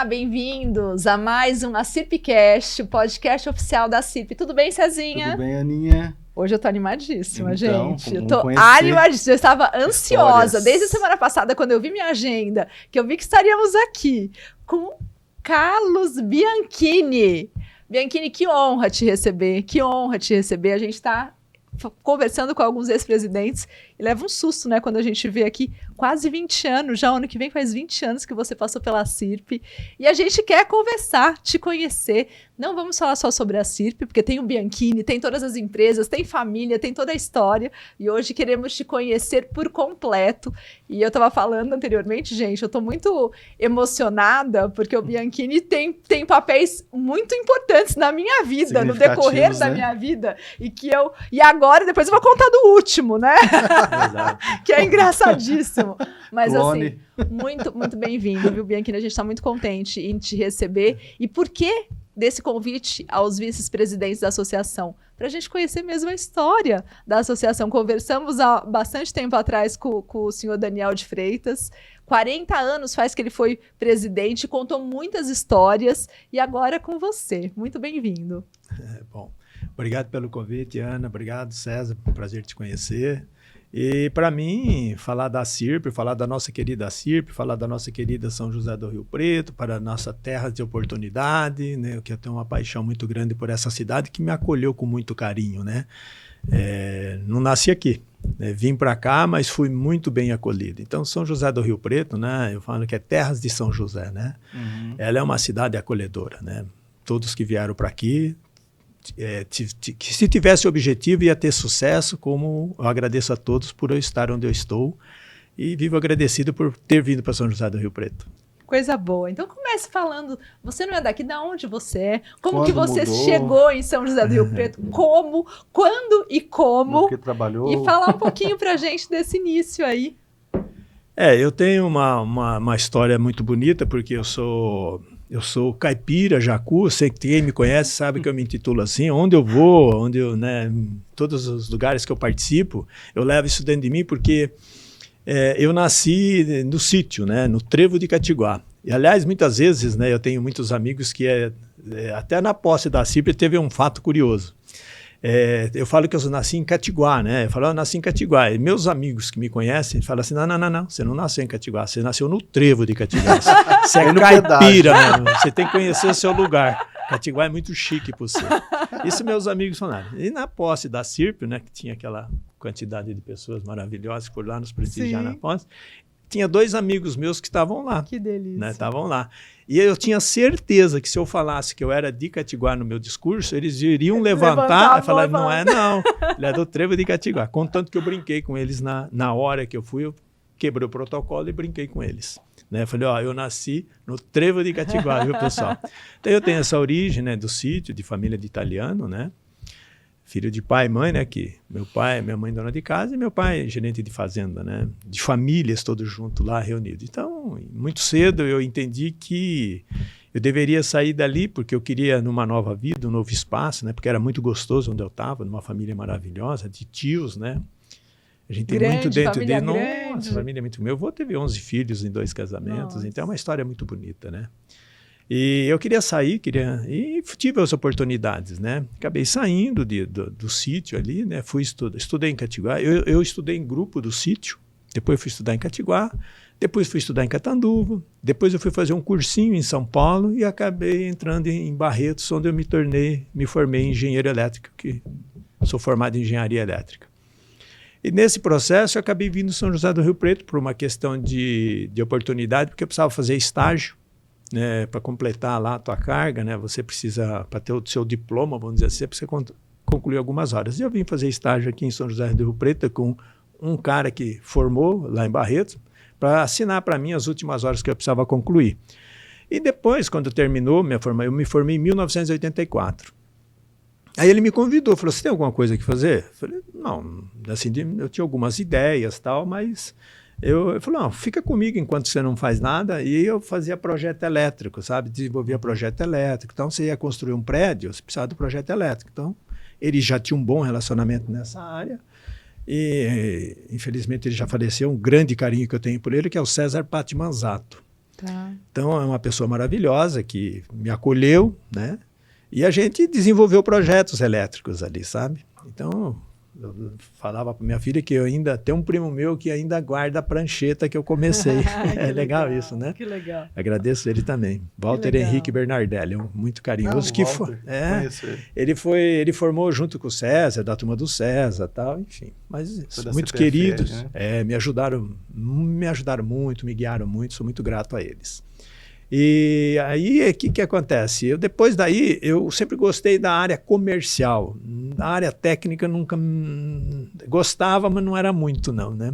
Olá, bem-vindos a mais um ACIRPcast, o podcast oficial da ACIRP. Tudo bem, Cezinha? Tudo bem, Aninha? Hoje eu tô animadíssima, Então, gente. Eu tô animadíssima. Eu estava ansiosa desde a semana passada, quando eu vi minha agenda, que eu vi que estaríamos aqui com Carlos Bianchini. Bianchini, que honra te receber, que honra te receber. A gente está conversando com alguns ex-presidentes e leva um susto, né, quando a gente vê aqui quase 20 anos, já ano que vem faz 20 anos que você passou pela ACIRP, e a gente quer conversar, te conhecer. Não vamos falar só sobre a ACIRP, porque tem o Bianchini, tem todas as empresas, tem família, tem toda a história, e hoje queremos te conhecer por completo. E eu estava falando anteriormente, gente, eu estou muito emocionada, porque o Bianchini tem papéis muito importantes na minha vida, no decorrer da minha vida, e agora, depois eu vou contar do último, né? Que é engraçadíssimo. Mas Clone. assim, muito bem-vindo, viu, Bianchini? A gente está muito contente em te receber. E por que desse convite aos vice-presidentes da associação? Para a gente conhecer mesmo a história da associação. Conversamos há bastante tempo atrás com o senhor Daniel de Freitas. 40 anos faz que ele foi presidente, contou muitas histórias. E agora é com você. Muito bem-vindo. Bom, obrigado pelo convite, Ana. Obrigado, César. Prazer te conhecer. E para mim, falar da ACIRP, falar da nossa querida ACIRP, falar da nossa querida São José do Rio Preto, para a nossa terra de oportunidade, né? Eu tenho uma paixão muito grande por essa cidade que me acolheu com muito carinho, né? Não nasci aqui, né? Vim para cá, mas fui muito bem acolhido. Então, São José do Rio Preto, né? Eu falo que é terras de São José, né? Uhum. Ela é uma cidade acolhedora, né? Todos que vieram para aqui, que se tivesse objetivo ia ter sucesso, como eu agradeço a todos por eu estar onde eu estou e vivo agradecido por ter vindo para São José do Rio Preto. Coisa boa. Então comece falando, você não é daqui, de onde você é, como que você chegou em São José do Rio Preto, como, quando e como, que trabalhou. E falar um pouquinho pra gente desse início aí. Eu tenho uma história muito bonita, porque eu sou caipira, jacu, quem me conhece sabe que eu me intitulo assim, onde eu vou, todos os lugares que eu participo, eu levo isso dentro de mim, porque eu nasci no sítio, né, no Trevo de Catiguá. E, aliás, muitas vezes, né, eu tenho muitos amigos que até na posse da CIRP teve um fato curioso. Eu falo que eu nasci em Catiguá, né? Eu falo, eu nasci em Catiguá. E meus amigos que me conhecem falam assim, não, você não nasceu em Catiguá, você nasceu no Trevo de Catiguá. Você é caipira, mano. Você tem que conhecer o seu lugar. Catiguá é muito chique por você. Isso meus amigos falaram. E na posse da CIRP, né, que tinha aquela quantidade de pessoas maravilhosas por lá nos prestigiar na posse, tinha 2 amigos meus que estavam lá. Que delícia. Né, estavam lá. E eu tinha certeza que se eu falasse que eu era de Catiguá no meu discurso, eles iriam levantar e falar, não, ele é do Trevo de Catiguá. Contanto que eu brinquei com eles na hora que eu fui, eu quebrei o protocolo e brinquei com eles. Né? Falei, eu nasci no Trevo de Catiguá, viu, pessoal? Então eu tenho essa origem, né, do sítio, de família de italiano, né? Filho de pai e mãe, né? Que minha mãe dona de casa e meu pai gerente de fazenda, né? De famílias todos juntos lá reunidos. Então, muito cedo eu entendi que eu deveria sair dali porque eu queria numa nova vida, um novo espaço, né? Porque era muito gostoso onde eu estava, numa família maravilhosa, de tios, né? A gente tem muito dentro dele. Nossa, família é muito... Meu avô teve 11 filhos em 2 casamentos, Nossa. Então é uma história muito bonita, né? E eu queria sair, e tive as oportunidades, né? Acabei saindo do sítio ali, né? Estudei em Catiguá. Eu estudei em grupo do sítio, depois fui estudar em Catiguá, depois fui estudar em Catanduva, depois eu fui fazer um cursinho em São Paulo e acabei entrando em Barretos, onde eu me formei em engenheiro elétrico, que sou formado em engenharia elétrica. E nesse processo eu acabei vindo em São José do Rio Preto por uma questão de oportunidade, porque eu precisava fazer estágio. Né, para completar lá a tua carga, né, você precisa, para ter o seu diploma, vamos dizer assim, você precisa concluir algumas horas. E eu vim fazer estágio aqui em São José do Rio Preto com um cara que formou lá em Barretos para assinar para mim as últimas horas que eu precisava concluir. E depois, quando terminou eu me formei em 1984. Aí ele me convidou, falou, você tem alguma coisa que fazer? Eu falei, não, assim, eu tinha algumas ideias e tal, mas... Eu falei, não, fica comigo enquanto você não faz nada. E eu fazia projeto elétrico, sabe? Desenvolvia projeto elétrico. Então, você ia construir um prédio, você precisava do projeto elétrico. Então, ele já tinha um bom relacionamento nessa área. E, infelizmente, ele já faleceu. Um grande carinho que eu tenho por ele, que é o César Patti Manzato. Tá. Então, é uma pessoa maravilhosa que me acolheu, né? E a gente desenvolveu projetos elétricos ali, sabe? Então, eu falava para minha filha que eu ainda tem um primo meu que ainda guarda a prancheta que eu comecei. É legal isso, né? Que legal. Agradeço ele também. Walter Henrique Bernardelli, muito carinhoso. Ele formou junto com o César, da turma do César, tal, enfim. Mas muito queridos, né? Me ajudaram muito, me guiaram muito, sou muito grato a eles. E aí, o que acontece? Depois daí, eu sempre gostei da área comercial. Da área técnica, nunca gostava, mas não era muito, não, né?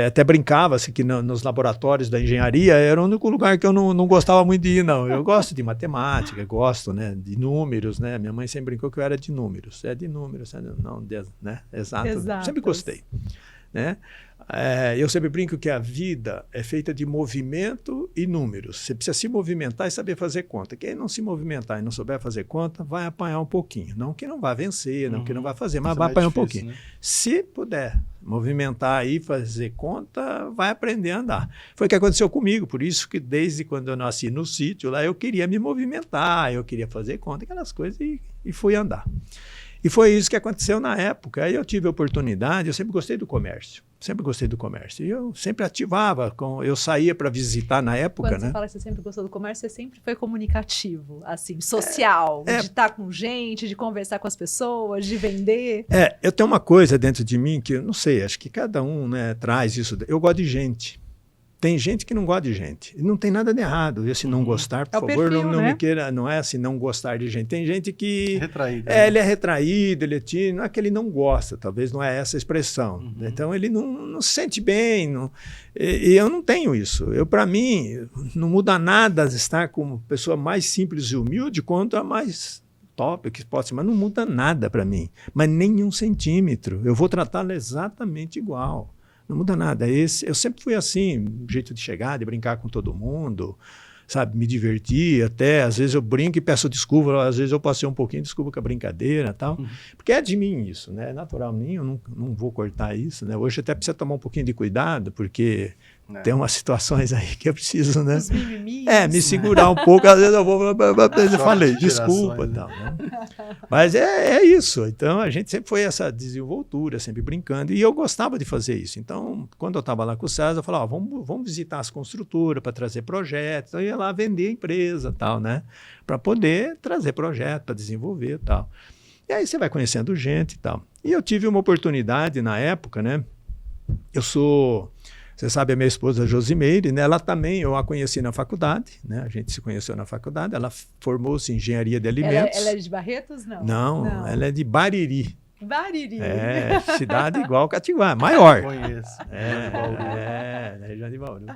Até brincava-se que nos laboratórios da engenharia era o único lugar que eu não gostava muito de ir, não. Eu gosto de matemática, gosto, né, de números, né? Minha mãe sempre brincou que eu era de números. De números, né? Exato. Sempre gostei, né? Eu sempre brinco que a vida é feita de movimento e números. Você precisa se movimentar e saber fazer conta. Quem não se movimentar e não souber fazer conta, vai apanhar um pouquinho. Não que não vai vencer, não que não vai fazer, mas vai apanhar um pouquinho. Né? Se puder movimentar e fazer conta, vai aprender a andar. Foi o que aconteceu comigo, por isso que desde quando eu nasci no sítio, lá eu queria me movimentar, eu queria fazer conta, aquelas coisas, e fui andar. E foi isso que aconteceu na época. Aí eu tive a oportunidade, eu sempre gostei do comércio. E eu sempre ativava, eu saía para visitar na época. Quando você fala que você sempre gostou do comércio, você sempre foi comunicativo, assim, social, de estar com gente, de conversar com as pessoas, de vender. Eu tenho uma coisa dentro de mim que eu não sei, acho que cada um, né, traz isso. Eu gosto de gente. Tem gente que não gosta de gente. E não tem nada de errado. Se não gostar, por favor, perfil, não me queira. Não é assim, não gostar de gente. Tem gente que... Retraído. Ele é retraído, ele é tímido. Não é que ele não gosta, talvez não é essa a expressão. Então, ele não se sente bem. E eu não tenho isso. Para mim, não muda nada estar com pessoa mais simples e humilde quanto a mais top que pode ser. Mas não muda nada para mim. Mas nem 1 centímetro. Eu vou tratá-la exatamente igual. Não muda nada. Eu sempre fui assim, jeito de chegar, de brincar com todo mundo, sabe? Me divertir até. Às vezes eu brinco e peço desculpa, às vezes eu passei um pouquinho, desculpa com a brincadeira e tal. Porque é de mim isso, né? É natural mim, eu não vou cortar isso, né? Hoje até precisa tomar um pouquinho de cuidado, porque tem umas situações aí que eu preciso, né? Os mimimis, me segurar um pouco, às vezes eu vou... Eu falei, desculpa e tal, né? Mas é isso. Então, a gente sempre foi essa desenvoltura, sempre brincando. E eu gostava de fazer isso. Então, quando eu estava lá com o César, eu falava, vamos visitar as construtoras para trazer projetos. Eu ia lá vender a empresa e tal, né? Para poder trazer projeto, para desenvolver e tal. E aí você vai conhecendo gente e tal. E eu tive uma oportunidade na época, né? Você sabe, a minha esposa Josimeire, né? Ela também, eu a conheci na faculdade, né? A gente se conheceu na faculdade, ela formou-se em engenharia de alimentos. Ela é de Barretos, não? Não, ela é de Bariri. Bariri. Cidade igual Catiguá, maior. Conheço. Na região de Bauru.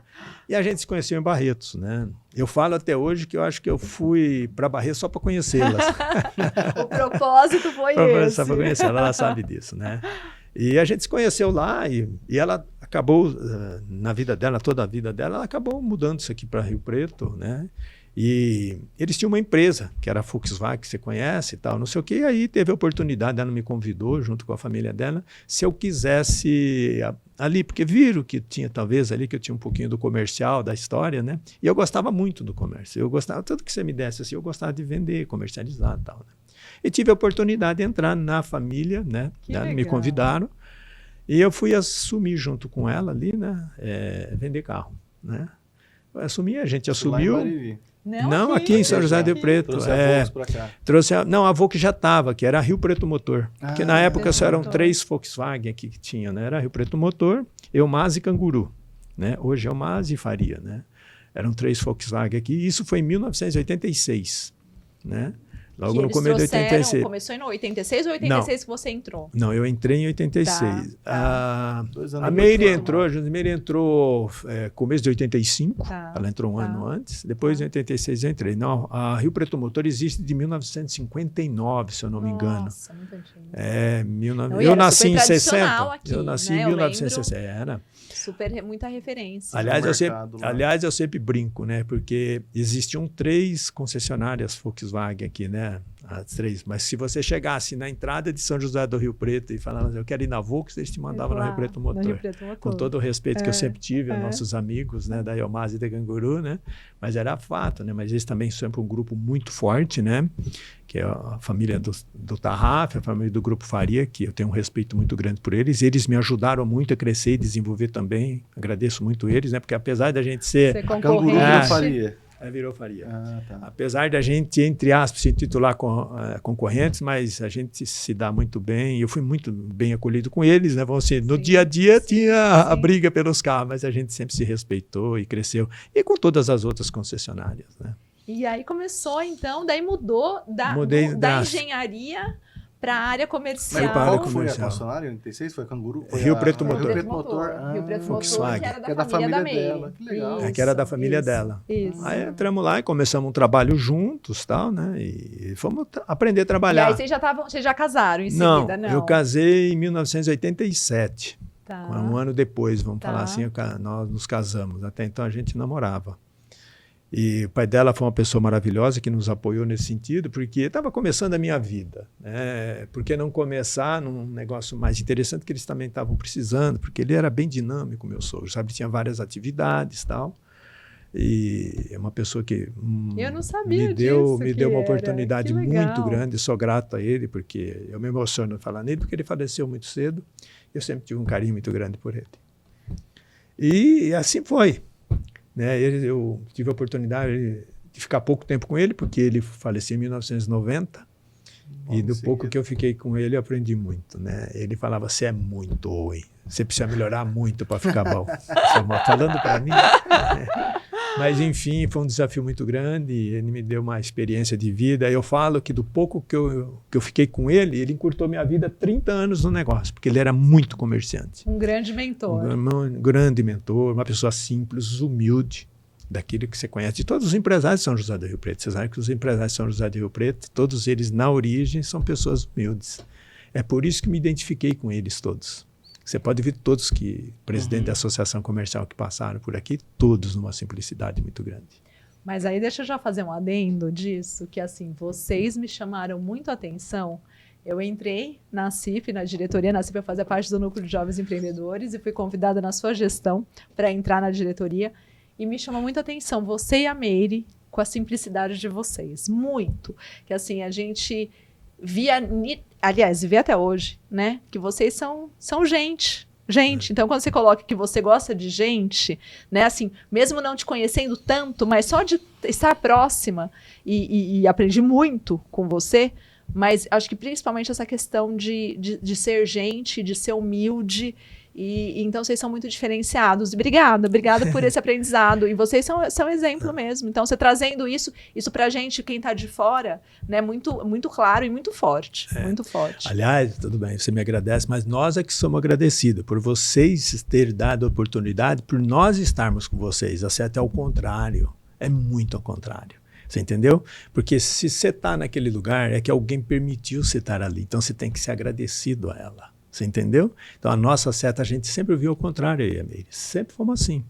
E a gente se conheceu em Barretos, né? Eu falo até hoje que eu acho que eu fui para Barretos só para conhecê-las. O propósito foi esse. Só para conhecê-la, ela sabe disso, né? E a gente se conheceu lá e ela acabou, na vida dela, toda a vida dela, ela acabou mudando isso aqui para Rio Preto, né? E eles tinham uma empresa, que era a Volkswagen, que você conhece e tal, não sei o quê. E aí teve a oportunidade, ela me convidou, junto com a família dela, se eu quisesse ali, porque viram que tinha, talvez, ali, que eu tinha um pouquinho do comercial, da história, né? E eu gostava muito do comércio. Eu gostava, tudo que você me desse, assim, eu gostava de vender, comercializar e tal, né? E tive a oportunidade de entrar na família, né? Me convidaram. E eu fui assumir junto com ela ali, né? Vender carro, né? Eu assumi, a gente assumiu. Não, aqui em São José do Rio Preto. Trouxe a Volks para cá. Não, a Volks já estava, que era Rio Preto Motor. Porque na época só eram 3 Volkswagen aqui que tinha, né? Era Rio Preto Motor, Eumaz e Canguru, né? Hoje é Eumaz e Faria, né? Eram 3 Volkswagen aqui. E isso foi em 1986, né? Logo no começo de 86. Começou em 86 ou 86 que você entrou? Não, eu entrei em 86. Tá. A Meire entrou, a Josimeire entrou começo de 85. Tá. Ela entrou um ano antes. Depois, em 86, eu entrei. Não, a Rio Preto Motor existe de 1959, se eu não me engano. Nossa, muito antigo. Eu nasci em 60. Aqui, eu nasci em 1960. Era. Muita referência. Aliás, eu sempre brinco, né? Porque existiam 3 concessionárias Volkswagen aqui, né? As 3. Mas se você chegasse na entrada de São José do Rio Preto e falasse, eu quero ir na Volks, eles te mandavam no Rio Preto Motor. Com todo o respeito que eu sempre tive aos nossos amigos, né, da Iomasa e da Ganguru, né? Mas era fato, né? Mas eles também sempre um grupo muito forte, né? Que é a família do Tarraf, a família do Grupo Faria, que eu tenho um respeito muito grande por eles. Eles me ajudaram muito a crescer e desenvolver também. Agradeço muito eles, né? Porque apesar da gente ser concorrente, Canguru Faria. Virou Faria. Tá. Apesar da gente, entre aspas, se intitular concorrentes, mas a gente se dá muito bem. Eu fui muito bem acolhido com eles, né? No dia a dia tinha a briga pelos carros, mas a gente sempre se respeitou e cresceu. E com todas as outras concessionárias, né? E aí começou, então, daí mudou da engenharia para a área comercial. Mas qual foi a concessionária em 86? Foi Canguru? Rio Preto Motor. Rio Preto Motor. Rio Preto Motor, que era da família dela. Que legal. Que era da família dela. Isso. Aí entramos lá e começamos um trabalho juntos, tal, né? E fomos aprender a trabalhar. E aí vocês já casaram em seguida, não? Eu casei em 1987. Tá. Um ano depois, vamos falar assim, nós nos casamos. Até então a gente namorava. E o pai dela foi uma pessoa maravilhosa que nos apoiou nesse sentido, porque estava começando a minha vida, né? Por que não começar num negócio mais interessante que eles também estavam precisando, porque ele era bem dinâmico, meu sogro, sabe? Tinha várias atividades e tal. E é uma pessoa que eu não sabia me deu uma oportunidade muito grande. Sou grato a ele, porque eu me emociono falar nele, porque ele faleceu muito cedo. Eu sempre tive um carinho muito grande por ele. E assim foi. Né? Eu tive a oportunidade de ficar pouco tempo com ele, porque ele faleceu em 1990. E do pouco que eu fiquei com ele, eu aprendi muito. Né? Ele falava, você é muito ruim, você precisa melhorar muito para ficar bom. Falando para mim. Mas, enfim, foi um desafio muito grande. Ele me deu uma experiência de vida. Eu falo que do pouco que eu fiquei com ele, ele encurtou minha vida 30 anos no negócio, porque ele era muito comerciante. Um grande mentor. Um grande mentor, uma pessoa simples, humilde, daquilo que você conhece. De todos os empresários de São José do Rio Preto. Você sabe que os empresários de São José do Rio Preto, todos eles, na origem, são pessoas humildes. É por isso que me identifiquei com eles todos. Você pode ver todos que, presidente da associação comercial que passaram por aqui, todos numa simplicidade muito grande. Mas aí deixa eu já fazer um adendo disso, que assim, vocês me chamaram muito a atenção. Eu entrei na CIF, na diretoria, na CIF eu fazia parte do Núcleo de Jovens Empreendedores e fui convidada na sua gestão para entrar na diretoria. E me chamou muito a atenção, você e a Meire, com a simplicidade de vocês. Muito. Que assim, a gente via... Aliás, vê até hoje, né? Que vocês são gente. Então, quando você coloca que você gosta de gente, né? Assim, mesmo não te conhecendo tanto, mas só de estar próxima e aprendi muito com você, mas acho que principalmente essa questão de ser gente, de ser humilde. E então vocês são muito diferenciados. Obrigada por esse aprendizado. E vocês são exemplo mesmo. Então, você trazendo isso pra gente, quem tá de fora, né, muito, muito claro e muito forte. Muito forte. Aliás, tudo bem, você me agradece, mas nós é que somos agradecidos por vocês terem dado a oportunidade, por nós estarmos com vocês. Assim, até ao contrário. É muito ao contrário. Você entendeu? Porque se você está naquele lugar, é que alguém permitiu você estar ali. Então, você tem que ser agradecido a ela. Você entendeu? Então, a nossa seta, a gente sempre viu o contrário aí, Meire. Sempre fomos assim.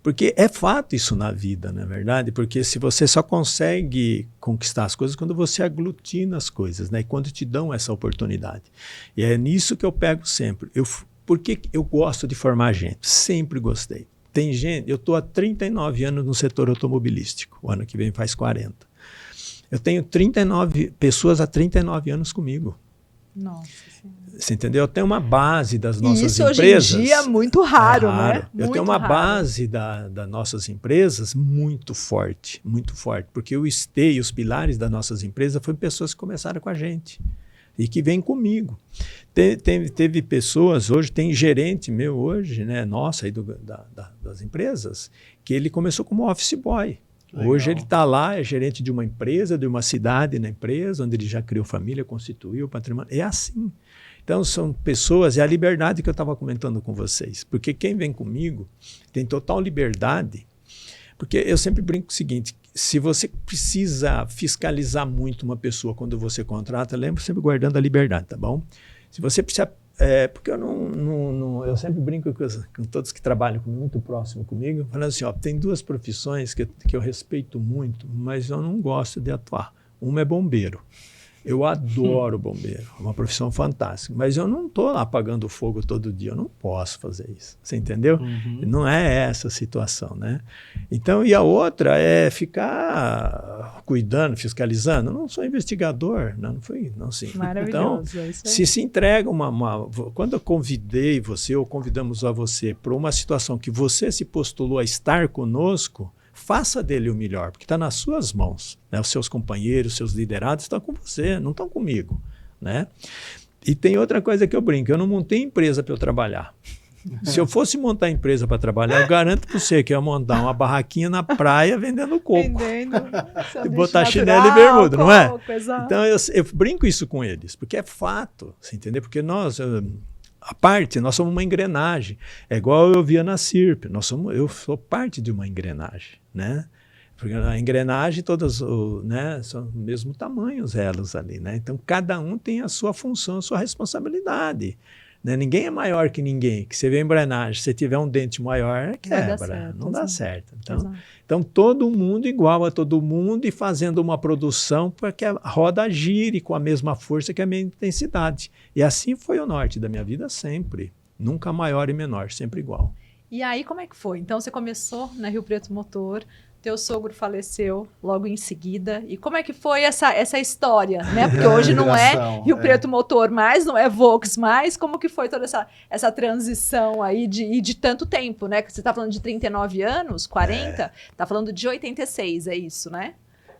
Porque é fato isso na vida, não é verdade? Porque se você só consegue conquistar as coisas quando você aglutina as coisas, né? E quando te dão essa oportunidade. E é nisso que eu pego sempre. Porque eu gosto de formar gente. Sempre gostei. Tem gente... Eu estou há 39 anos no setor automobilístico. O ano que vem faz 40. Eu tenho 39 pessoas há 39 anos comigo. Nossa Senhora. Você entendeu? Eu tenho uma base das nossas empresas. Isso hoje em dia é muito raro, né? Eu tenho uma base das nossas empresas muito forte, porque o esteio, os pilares das nossas empresas foram pessoas que começaram com a gente e que vêm comigo. Teve pessoas, hoje tem gerente meu hoje, né, nossa, aí das empresas, que ele começou como office boy. Legal. Hoje ele está lá, é gerente de uma empresa, de uma cidade na empresa, onde ele já criou família, constituiu patrimônio. É assim. Então, são pessoas, é a liberdade que eu estava comentando com vocês. Porque quem vem comigo tem total liberdade. Porque eu sempre brinco o seguinte, se você precisa fiscalizar muito uma pessoa quando você contrata, lembra sempre guardando a liberdade, tá bom? Se você precisa... porque eu sempre brinco com todos que trabalham comigo, muito próximo comigo, falando assim, ó, tem duas profissões que eu respeito muito, mas eu não gosto de atuar. Uma é bombeiro. Eu adoro bombeiro, é uma profissão fantástica, mas eu não estou lá apagando fogo todo dia, eu não posso fazer isso, você entendeu? Não é essa a situação, né? Então, e a outra é ficar cuidando, fiscalizando. Eu não sou investigador, não fui, não sim. Maravilhoso, então, é isso aí. se entrega quando eu convidei você ou convidamos a você para uma situação que você se postulou a estar conosco, faça dele o melhor, porque está nas suas mãos, né? Os seus companheiros, os seus liderados estão com você, não estão comigo, né? E tem outra coisa que eu brinco, eu não montei empresa para eu trabalhar. Se eu fosse montar empresa para trabalhar, eu garanto para você que eu ia montar uma barraquinha na praia vendendo coco. E botar chinelo e bermuda, não é? Então eu brinco isso com eles, porque é fato, você entendeu? Porque nós somos uma engrenagem. É igual eu via na CIRP, eu sou parte de uma engrenagem, né? Porque a engrenagem, todas, né, são do mesmo tamanho os elos ali, né? Então, cada um tem a sua função, a sua responsabilidade. Né? Ninguém é maior que ninguém. Que você vê a engrenagem, se tiver um dente maior, quebra. Não dá certo. Então, todo mundo igual a todo mundo e fazendo uma produção para que a roda gire com a mesma força que a minha intensidade. E assim foi o norte da minha vida sempre. Nunca maior e menor, sempre igual. E aí, como é que foi? Então, você começou na Rio Preto Motor, teu sogro faleceu logo em seguida. E como é que foi essa história, né? Porque hoje não é Rio Preto Motor mais, não é Volks mais. Como que foi toda essa transição aí de tanto tempo, né? Você está falando de 39 anos, 40? Está falando de 86, é isso, né?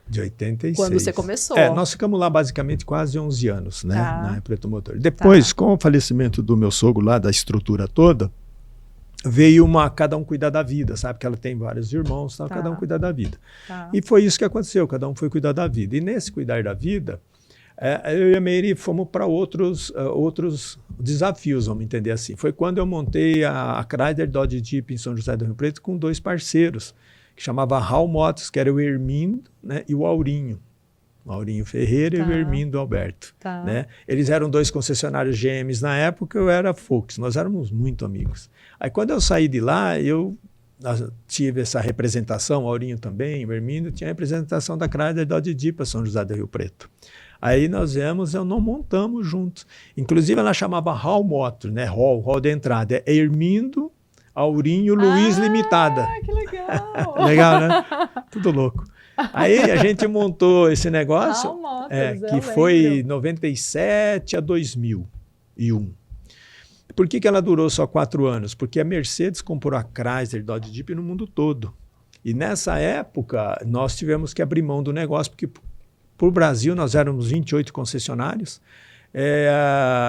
De 86. Quando você começou. Nós ficamos lá basicamente quase 11 anos, né? Na Rio Preto Motor. Depois, com o falecimento do meu sogro lá, da estrutura toda, veio cada um cuidar da vida, sabe? Que ela tem vários irmãos, cada um cuidar da vida. E foi isso que aconteceu, cada um foi cuidar da vida. E nesse cuidar da vida, eu e a Meire fomos para outros desafios, vamos entender assim. Foi quando eu montei a Chrysler Dodge Jeep em São José do Rio Preto com 2 parceiros, que chamava Hall Motors, que era o Hermindo, né, e o Aurinho. Maurinho Ferreira e o Hermindo Alberto. Né? Eles eram 2 concessionários GMs na época, eu era Volks, nós éramos muito amigos. Aí quando eu saí de lá, eu tive essa representação, o Aurinho também, o Hermindo, tinha a representação da Chrysler Dodge Jeep para São José do Rio Preto. Aí nós viemos, não montamos juntos. Inclusive ela chamava Hall Motor, né? Hall de entrada. É Hermindo, Aurinho, Luiz Limitada. Que legal! Legal, né? Tudo louco. Aí a gente montou esse negócio, que foi 97 a 2001. Por que ela durou só 4 anos? Porque a Mercedes comprou a Chrysler Dodge Jeep no mundo todo. E nessa época, nós tivemos que abrir mão do negócio, porque por Brasil nós éramos 28 concessionários.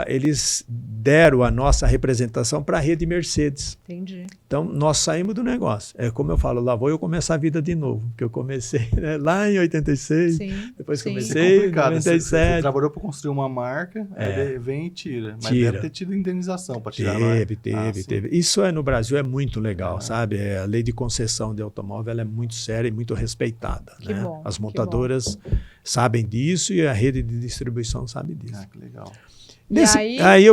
Eles deram a nossa representação para a rede Mercedes. Entendi. Então, nós saímos do negócio. Como eu falo, lá vou eu começar a vida de novo, porque eu comecei, né, lá em 86, depois comecei em 97. Você trabalhou para construir uma marca, aí vem e tira. Mas deve ter tido indenização para tirar. Teve. Isso no Brasil é muito legal, sabe? A lei de concessão de automóvel ela é muito séria e muito respeitada. Que né? bom, as montadoras sabem disso e a rede de distribuição sabe disso. Que legal. Aí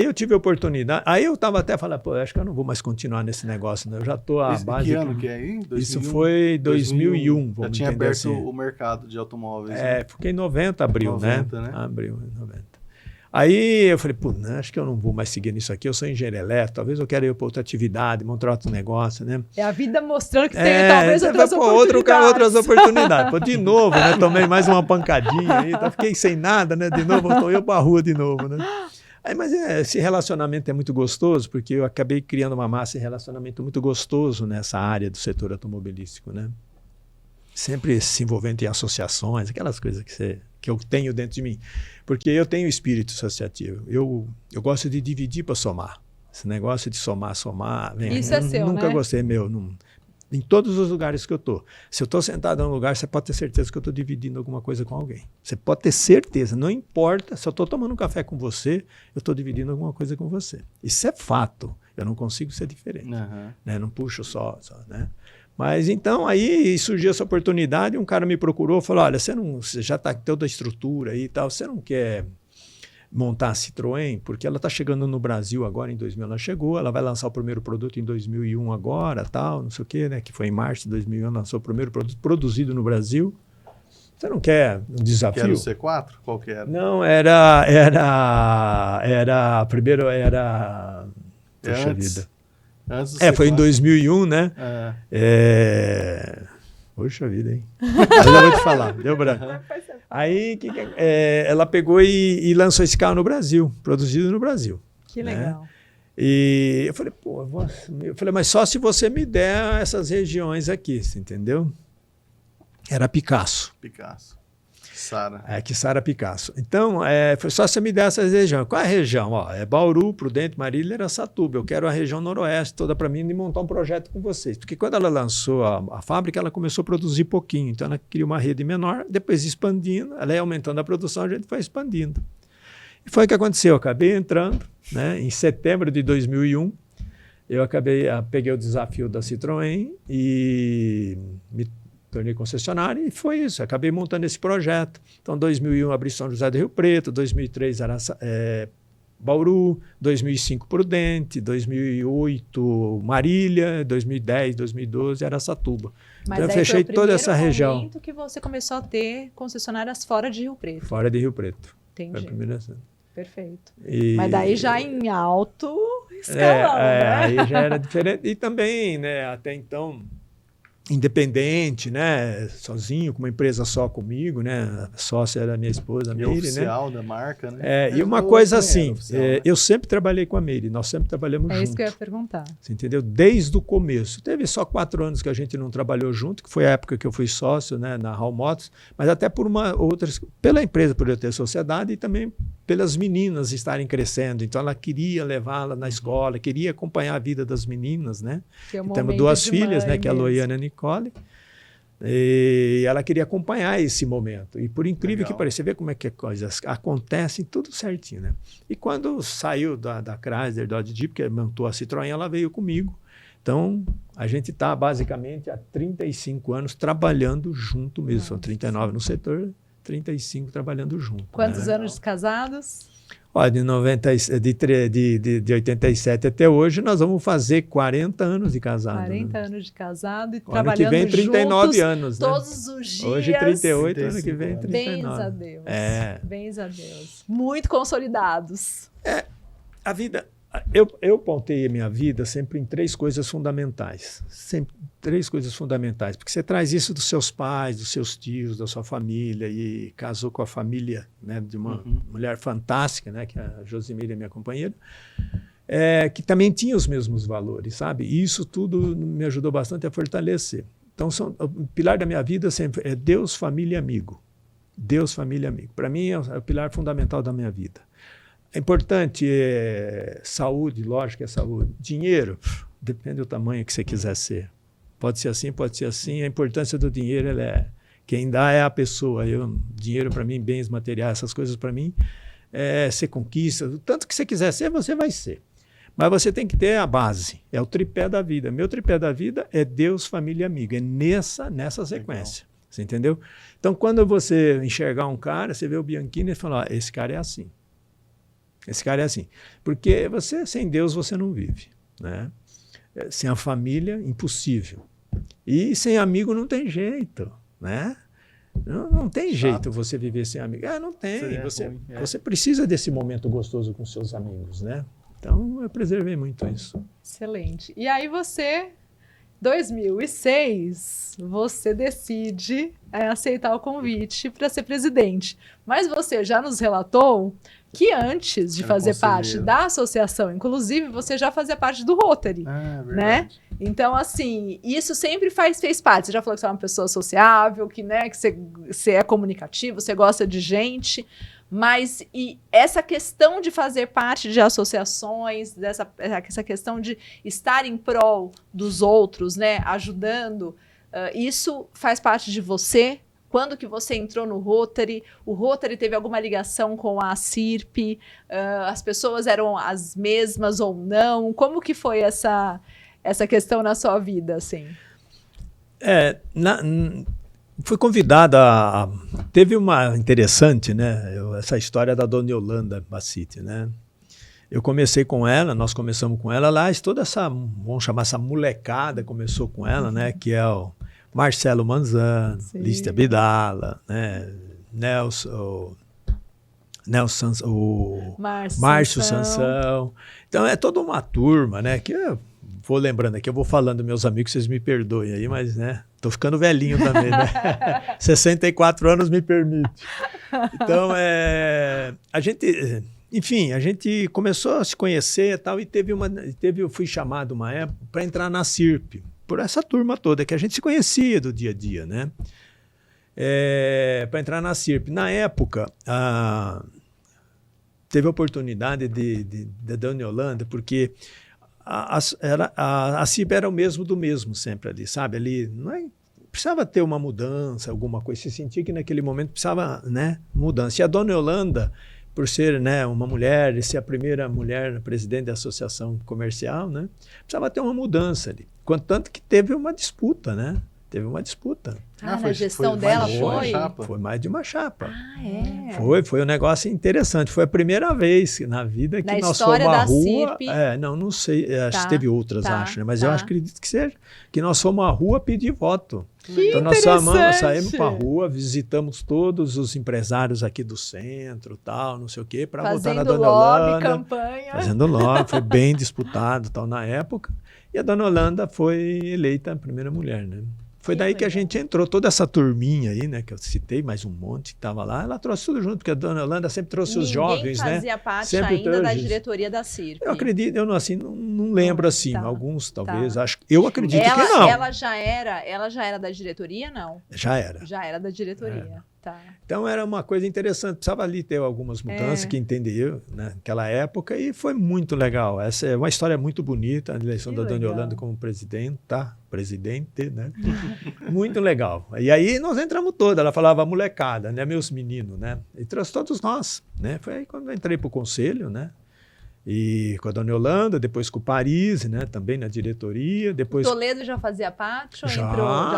eu tive a oportunidade, aí eu estava até falando, acho que eu não vou mais continuar nesse negócio, né? Eu já estou à base... Que ano que é aí? 2001? Isso foi 2001, já tinha aberto o mercado de automóveis. Porque em 90 abriu, 90, né? Abriu em 90. Aí eu falei, acho que eu não vou mais seguir nisso aqui, eu sou engenheiro elétrico, talvez eu quero ir para outra atividade, montar outro negócio, né? É a vida mostrando que tem talvez outras oportunidades. Outras oportunidades. De novo, né? Tomei mais uma pancadinha aí, fiquei sem nada, né? De novo, estou eu para a rua de novo, né? Mas esse relacionamento é muito gostoso, porque eu acabei criando uma massa de relacionamento muito gostoso nessa área do setor automobilístico, né? Sempre se envolvendo em associações, aquelas coisas que eu tenho dentro de mim. Porque eu tenho espírito associativo. Eu gosto de dividir para somar. Esse negócio de somar. Isso é seu, nunca né? gostei, em todos os lugares que eu estou. Se eu estou sentado em um lugar, você pode ter certeza que eu estou dividindo alguma coisa com alguém. Você pode ter certeza, não importa. Se eu estou tomando um café com você, eu estou dividindo alguma coisa com você. Isso é fato. Eu não consigo ser diferente. Né? Não puxo só, né? Mas então aí surgiu essa oportunidade, um cara me procurou, falou, olha, você já está com toda a estrutura aí e tal, você não quer montar a Citroën? Porque ela está chegando no Brasil agora, em 2000 ela chegou, ela vai lançar o primeiro produto em 2001 agora, tal, não sei o quê, né? Que foi em março de 2001, lançou o primeiro produto produzido no Brasil. Você não quer um desafio? Que era o C4? Qual que era? Não, primeiro era... Poxa vida. Antes do C4. Foi em 2001, né? Poxa vida, hein? Eu já vou te falar, deu branco. Aí ela pegou e lançou esse carro no Brasil, produzido no Brasil. Que legal. Né? E eu falei, mas só se você me der essas regiões aqui, você entendeu? Era Picasso. Sara. Sara Picasso. Então, foi só se você me der essas regiões. Qual é a região? É Bauru, Prudente, Marília, Araçatuba. Eu quero a região noroeste toda para mim e montar um projeto com vocês. Porque quando ela lançou a fábrica, ela começou a produzir pouquinho. Então, ela queria uma rede menor, depois expandindo. Ela ia aumentando a produção, a gente foi expandindo. E foi o que aconteceu. Eu acabei entrando, né, em setembro de 2001. Peguei o desafio da Citroën e me tornei concessionário e foi isso. Acabei montando esse projeto. Então, em 2001, abri São José do Rio Preto, 2003, Bauru, 2005, Prudente, 2008, Marília, 2010, 2012, Araçatuba. Mas então, eu fechei toda essa região. Foi o momento que você começou a ter concessionárias fora de Rio Preto. Fora de Rio Preto. Entendi. Foi a primeira... Perfeito. Mas daí já em alto escalão, né? Aí já era diferente. E também, né, até então, independente, né, sozinho, com uma empresa só comigo, né, a sócia era minha esposa, a Meire, oficial, né? da marca, né? E uma coisa assim, eu sempre trabalhei com a Meire, nós sempre trabalhamos juntos. É isso que eu ia perguntar. Você entendeu? Desde o começo. Teve só 4 anos que a gente não trabalhou junto, que foi a época que eu fui sócio, né, na Hall Motors, mas até pela empresa, por eu ter sociedade e também pelas meninas estarem crescendo. Então, ela queria levá-la na escola, queria acompanhar a vida das meninas, né? Temos 2 filhas, né? Que é a Loiana e a Nicole. E ela queria acompanhar esse momento. E por incrível que pareça, você vê como é que as coisas acontecem tudo certinho, né? E quando saiu da Chrysler, Dodge Jeep, que montou a Citroën, ela veio comigo. Então, a gente está basicamente há 35 anos trabalhando junto mesmo. São 39 no setor, 35 trabalhando junto. Quantos anos de casados? Olha, de 87 até hoje, nós vamos fazer 40 anos de casado. 40 né? anos de casado e trabalhando juntos. Ano que vem, 39 juntos, anos. Né? Todos os dias. Hoje 38, ano que vem 39. Bens a Deus. Bens a Deus. Muito consolidados. A vida... Eu pontei a minha vida sempre em 3 coisas fundamentais. Sempre 3 coisas fundamentais. Porque você traz isso dos seus pais, dos seus tios, da sua família, e casou com a família, né, de uma mulher fantástica, né, que a Josimira é minha companheira, que também tinha os mesmos valores, sabe? E isso tudo me ajudou bastante a fortalecer. Então, o pilar da minha vida sempre é Deus, família e amigo. Deus, família e amigo. Para mim, é o pilar fundamental da minha vida. É importante saúde, lógico que é saúde. Dinheiro, depende do tamanho que você quiser ser. Pode ser assim, pode ser assim. A importância do dinheiro, quem dá é a pessoa. Dinheiro para mim, bens materiais, essas coisas para mim, você conquista. O tanto que você quiser ser, você vai ser. Mas você tem que ter a base. É o tripé da vida. Meu tripé da vida é Deus, família e amigo. É nessa sequência. Legal. Você entendeu? Então, quando você enxergar um cara, você vê o Bianchini e fala, esse cara é assim. Esse cara é assim. Porque sem Deus você não vive. Né? Sem a família, impossível. E sem amigo não tem jeito. Né? Não tem jeito você viver sem amigo. Não tem. Você precisa desse momento gostoso com seus amigos. Né? Então, eu preservei muito isso. Excelente. E aí 2006, você decide aceitar o convite para ser presidente. Mas você já nos relatou que antes de fazer parte da associação, inclusive, você já fazia parte do Rotary, né? Então, assim, isso sempre fez parte. Você já falou que você é uma pessoa sociável, que você é comunicativo, você gosta de gente, mas essa questão de fazer parte de associações, essa questão de estar em prol dos outros, né, ajudando, isso faz parte de você? Quando que você entrou no Rotary? O Rotary teve alguma ligação com a CIRP? As pessoas eram as mesmas ou não? Como que foi essa questão na sua vida, assim? Fui convidada teve uma interessante, né? Essa história da Dona Yolanda Bassiti, né? Eu comecei com ela, nós começamos com ela lá, toda essa, vamos chamar essa molecada, começou com ela, né? Que é o Marcelo Manzano, Sim. Lícia Abdala, né? Márcio Sansão. Então é toda uma turma, né? Que eu vou lembrando aqui, eu vou falando dos meus amigos, vocês me perdoem aí, mas né? Tô ficando velhinho também, né? 64 anos me permite. Então a gente começou a se conhecer e tal, e eu fui chamado uma época para entrar na CIRP, por essa turma toda, que a gente se conhecia do dia a dia, né? Para entrar na CIRP. Na época, teve a oportunidade da Dona Yolanda, porque a CIRP era o mesmo do mesmo sempre ali, sabe? Ali precisava ter uma mudança, alguma coisa. Se sentia que naquele momento precisava, né, mudança. E a Dona Yolanda, por ser, né, uma mulher e ser a primeira mulher presidente da associação comercial, né, precisava ter uma mudança ali. Contanto que teve uma disputa, né? Teve uma disputa. Na gestão dela foi? Foi mais de uma chapa. É. Foi um negócio interessante. Foi a primeira vez na vida que nós fomos à rua. Não sei, acho que teve outras, acho, né? Mas eu acredito que seja. Que nós fomos à rua pedir voto. Então nós saímos para a rua, visitamos todos os empresários aqui do centro, tal, não sei o quê, para votar na Dona Yolanda. Campanha. Fazendo lobby, foi bem disputado tal na época. E a Dona Yolanda foi eleita a primeira mulher, né? Foi daí que a gente entrou, toda essa turminha aí, né, que eu citei, mais um monte que estava lá, ela trouxe tudo junto, porque a Dona Yolanda sempre trouxe os jovens, né? Ninguém fazia parte sempre ainda da diretoria da CIRP. Eu acredito, eu não lembro assim, alguns talvez, eu acredito que não. Ela já era da diretoria, não? Já era. Já era da diretoria, tá. Então era uma coisa interessante, precisava ali ter algumas mudanças que entendeu naquela época e foi muito legal. Essa é uma história muito bonita, a eleição da Dona Yolanda como presidente, né? Muito legal. E aí nós entramos todos, ela falava molecada, né, meus meninos, né? E trouxe todos nós, né? Foi aí quando eu entrei para o conselho, né? E com a Dona Yolanda, depois com o Paris, né? Também na diretoria. Depois... O Toledo já fazia parte ou já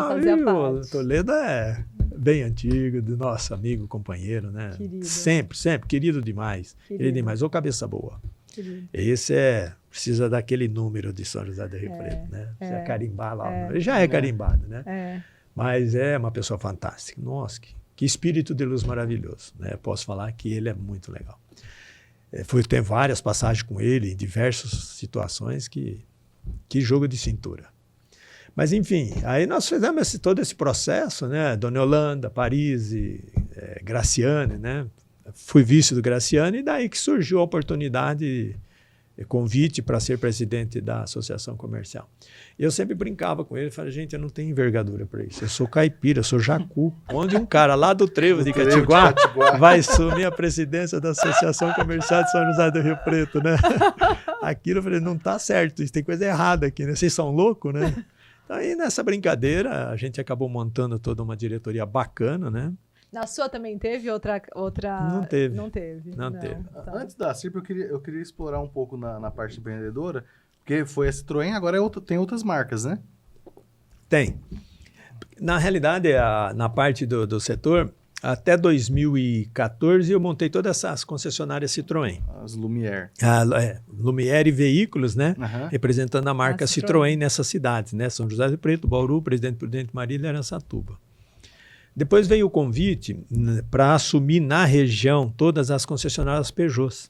fazia parte? O Toledo é bem antigo, do nosso amigo, companheiro, né? Querido. Sempre, querido demais. Querido demais, ô cabeça boa. Querido. Esse precisa daquele número de São José do Rio Preto, né? Precisa carimbar lá. Ele já é carimbado, né? Mas é uma pessoa fantástica. Nossa, que espírito de luz maravilhoso, né? Posso falar que ele é muito legal. Tem várias passagens com ele, em diversas situações, que jogo de cintura. Mas, enfim, aí nós fizemos todo esse processo, né? Dona Yolanda, Paris, Graciane, né? Fui vice do Graciane, e daí que surgiu a oportunidade, convite para ser presidente da Associação Comercial. Eu sempre brincava com ele, falei, gente, eu não tenho envergadura para isso, eu sou caipira, eu sou jacu. Onde um cara lá do Trevo de Catiguá vai assumir a presidência da Associação Comercial de São José do Rio Preto, né? Aquilo eu falei, não está certo, isso tem coisa errada aqui, né? Vocês são loucos, né? Aí nessa brincadeira a gente acabou montando toda uma diretoria bacana, né? Na sua também teve outra... Não teve. Não teve. Tá. Antes da CIRP, eu queria explorar um pouco na parte empreendedora, porque foi a Citroën, agora tem outras marcas, né? Tem. Na realidade, na parte do setor, até 2014 eu montei todas essas concessionárias Citroën. As Lumière. Lumière e veículos, né? Uhum. Representando a marca Citroën nessas cidades, né? São José do Preto, Bauru, Presidente Prudente Marília e Araçatuba. Depois veio o convite para assumir na região todas as concessionárias Peugeot.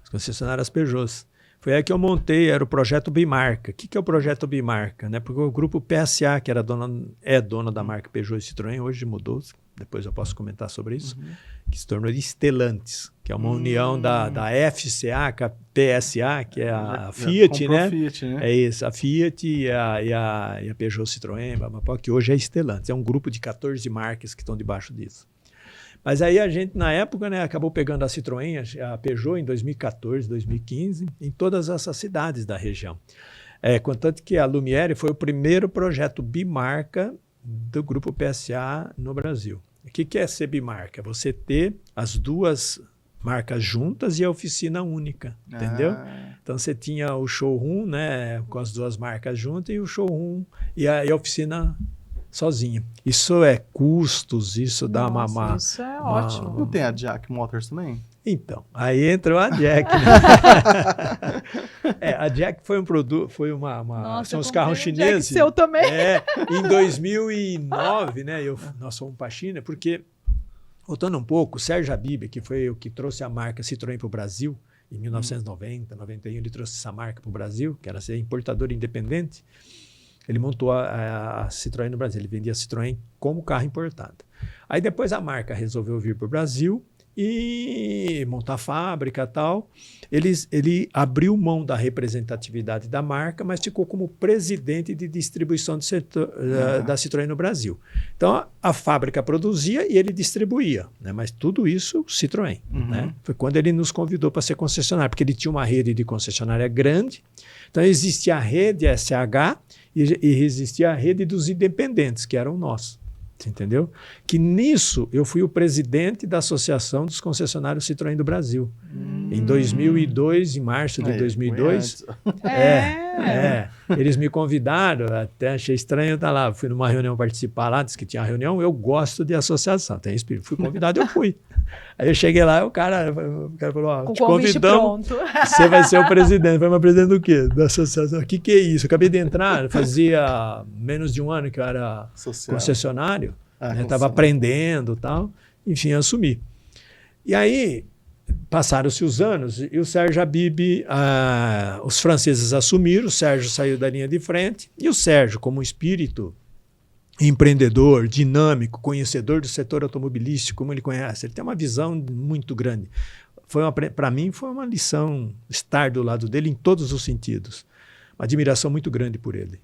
As concessionárias Peugeot. Foi aí que eu montei, era o projeto Bimarca. O que é o projeto Bimarca? Né? Porque o grupo PSA, que era dona da marca Peugeot e Citroën, hoje mudou, depois eu posso comentar sobre isso, que se tornou Stellantis, que é uma união da FCA com a PSA, que é a Fiat, né? Fiat, né? É isso, a Fiat e a Peugeot Citroën, que hoje é Stellantis. É um grupo de 14 marcas que estão debaixo disso. Mas aí a gente, na época, né, acabou pegando a Citroën, a Peugeot, em 2014, 2015, em todas essas cidades da região. Contanto que a Lumière foi o primeiro projeto bimarca do grupo PSA no Brasil. O que é ser bimarca? Você ter as duas marcas juntas e a oficina única, entendeu? Então você tinha o showroom, né, com as duas marcas juntas, e o showroom e a oficina sozinha. Isso é custos, isso dá uma... Isso é ótimo. Não tem a Jack Motors também? Então, aí entrou a Jack. Né? A Jack foi um produto, Nossa, são os carros chineses. Seu também. Em 2009, né, nós fomos para a China, porque, voltando um pouco, o Sérgio Habib, que foi o que trouxe a marca Citroën para o Brasil, em 1990, 91, ele trouxe essa marca para o Brasil, que era ser importador independente. Ele montou a Citroën no Brasil, ele vendia a Citroën como carro importado. Aí depois a marca resolveu vir para o Brasil e montar a fábrica e tal. Ele abriu mão da representatividade da marca, mas ficou como presidente de distribuição da Citroën no Brasil. Então, a fábrica produzia e ele distribuía, né? Mas tudo isso Citroën. Né? Foi quando ele nos convidou para ser concessionário, porque ele tinha uma rede de concessionária grande. Então, existia a rede SH e existia a rede dos independentes, que eram nós. Você entendeu? Que nisso eu fui o presidente da Associação dos Concessionários Citroën do Brasil. Em 2002, em março de 2002. Eles me convidaram, até achei estranho estar lá. Fui numa reunião participar lá, disse que tinha reunião. Eu gosto de associação, tem espírito. Fui convidado, eu fui. Aí eu cheguei lá, o cara falou: ó, te convidamos, você vai ser o presidente. Vai ser presidente do quê? Da associação. O que é isso? Eu acabei de entrar, fazia menos de um ano que eu era concessionário, estava aprendendo e tal. Enfim, assumi. E aí, passaram-se os anos e o Sérgio Habib, os franceses assumiram, o Sérgio saiu da linha de frente e o Sérgio, como um espírito empreendedor, dinâmico, conhecedor do setor automobilístico, como ele conhece, ele tem uma visão muito grande. Para mim, foi uma lição estar do lado dele em todos os sentidos. Uma admiração muito grande por ele.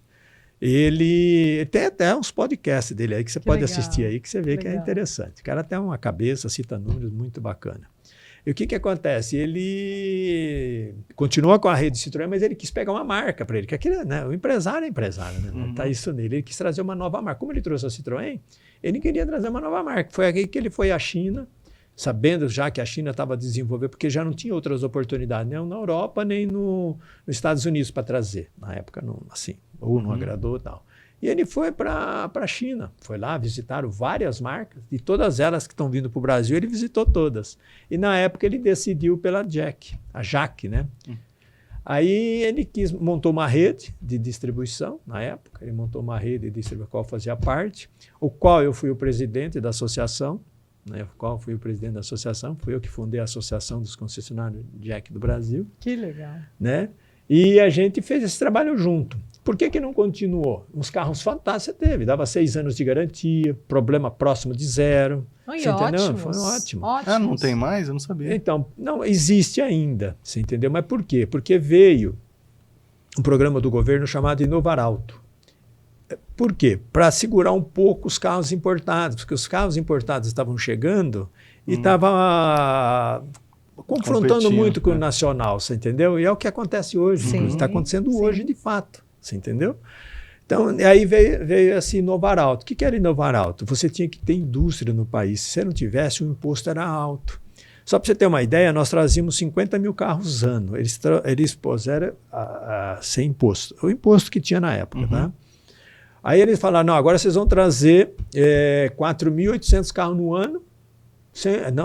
Ele tem até uns podcasts dele aí que você pode assistir aí, que você vê que é interessante. O cara tem uma cabeça, cita números muito bacana. E o que acontece? Ele continua com a rede Citroën, mas ele quis pegar uma marca para ele. Que aquele, né, o empresário é empresário, né? Tá isso nele. Ele quis trazer uma nova marca. Como ele trouxe a Citroën, ele queria trazer uma nova marca. Foi aí que ele foi à China, sabendo já que a China estava desenvolvendo, porque já não tinha outras oportunidades, nem na Europa, nem nos Estados Unidos para trazer. Na época, não, assim, ou não agradou e tal. E ele foi para a China, foi lá, visitaram várias marcas, e todas elas que estão vindo para o Brasil, ele visitou todas. E na época ele decidiu pela Jack, a Jack, né? Aí ele montou uma rede de distribuição, na época, ele montou uma rede de distribuição, qual fazia parte, o qual eu fui o presidente da associação, né? Fui eu que fundei a Associação dos Concessionários Jack do Brasil. Que legal. Né? E a gente fez esse trabalho junto. Por que não continuou? Uns carros fantásticos você teve, dava 6 anos de garantia, problema próximo de zero. Você entendeu? Foi ótimo. Não tem mais? Eu não sabia. Então, não existe ainda, você entendeu? Mas por quê? Porque veio um programa do governo chamado Inovar Auto. Por quê? Para segurar um pouco os carros importados, porque os carros importados estavam chegando e estavam confrontando muito com o nacional, você entendeu? E é o que acontece hoje, está acontecendo hoje de fato. Você entendeu? Então, aí veio esse Inovar Auto. O que era Inovar Auto? Você tinha que ter indústria no país. Se você não tivesse, o imposto era alto. Só para você ter uma ideia, nós trazíamos 50 mil carros ano. Eles puseram sem imposto. O imposto que tinha na época. Tá? Aí eles falaram, não, agora vocês vão trazer 4.800 carros no ano,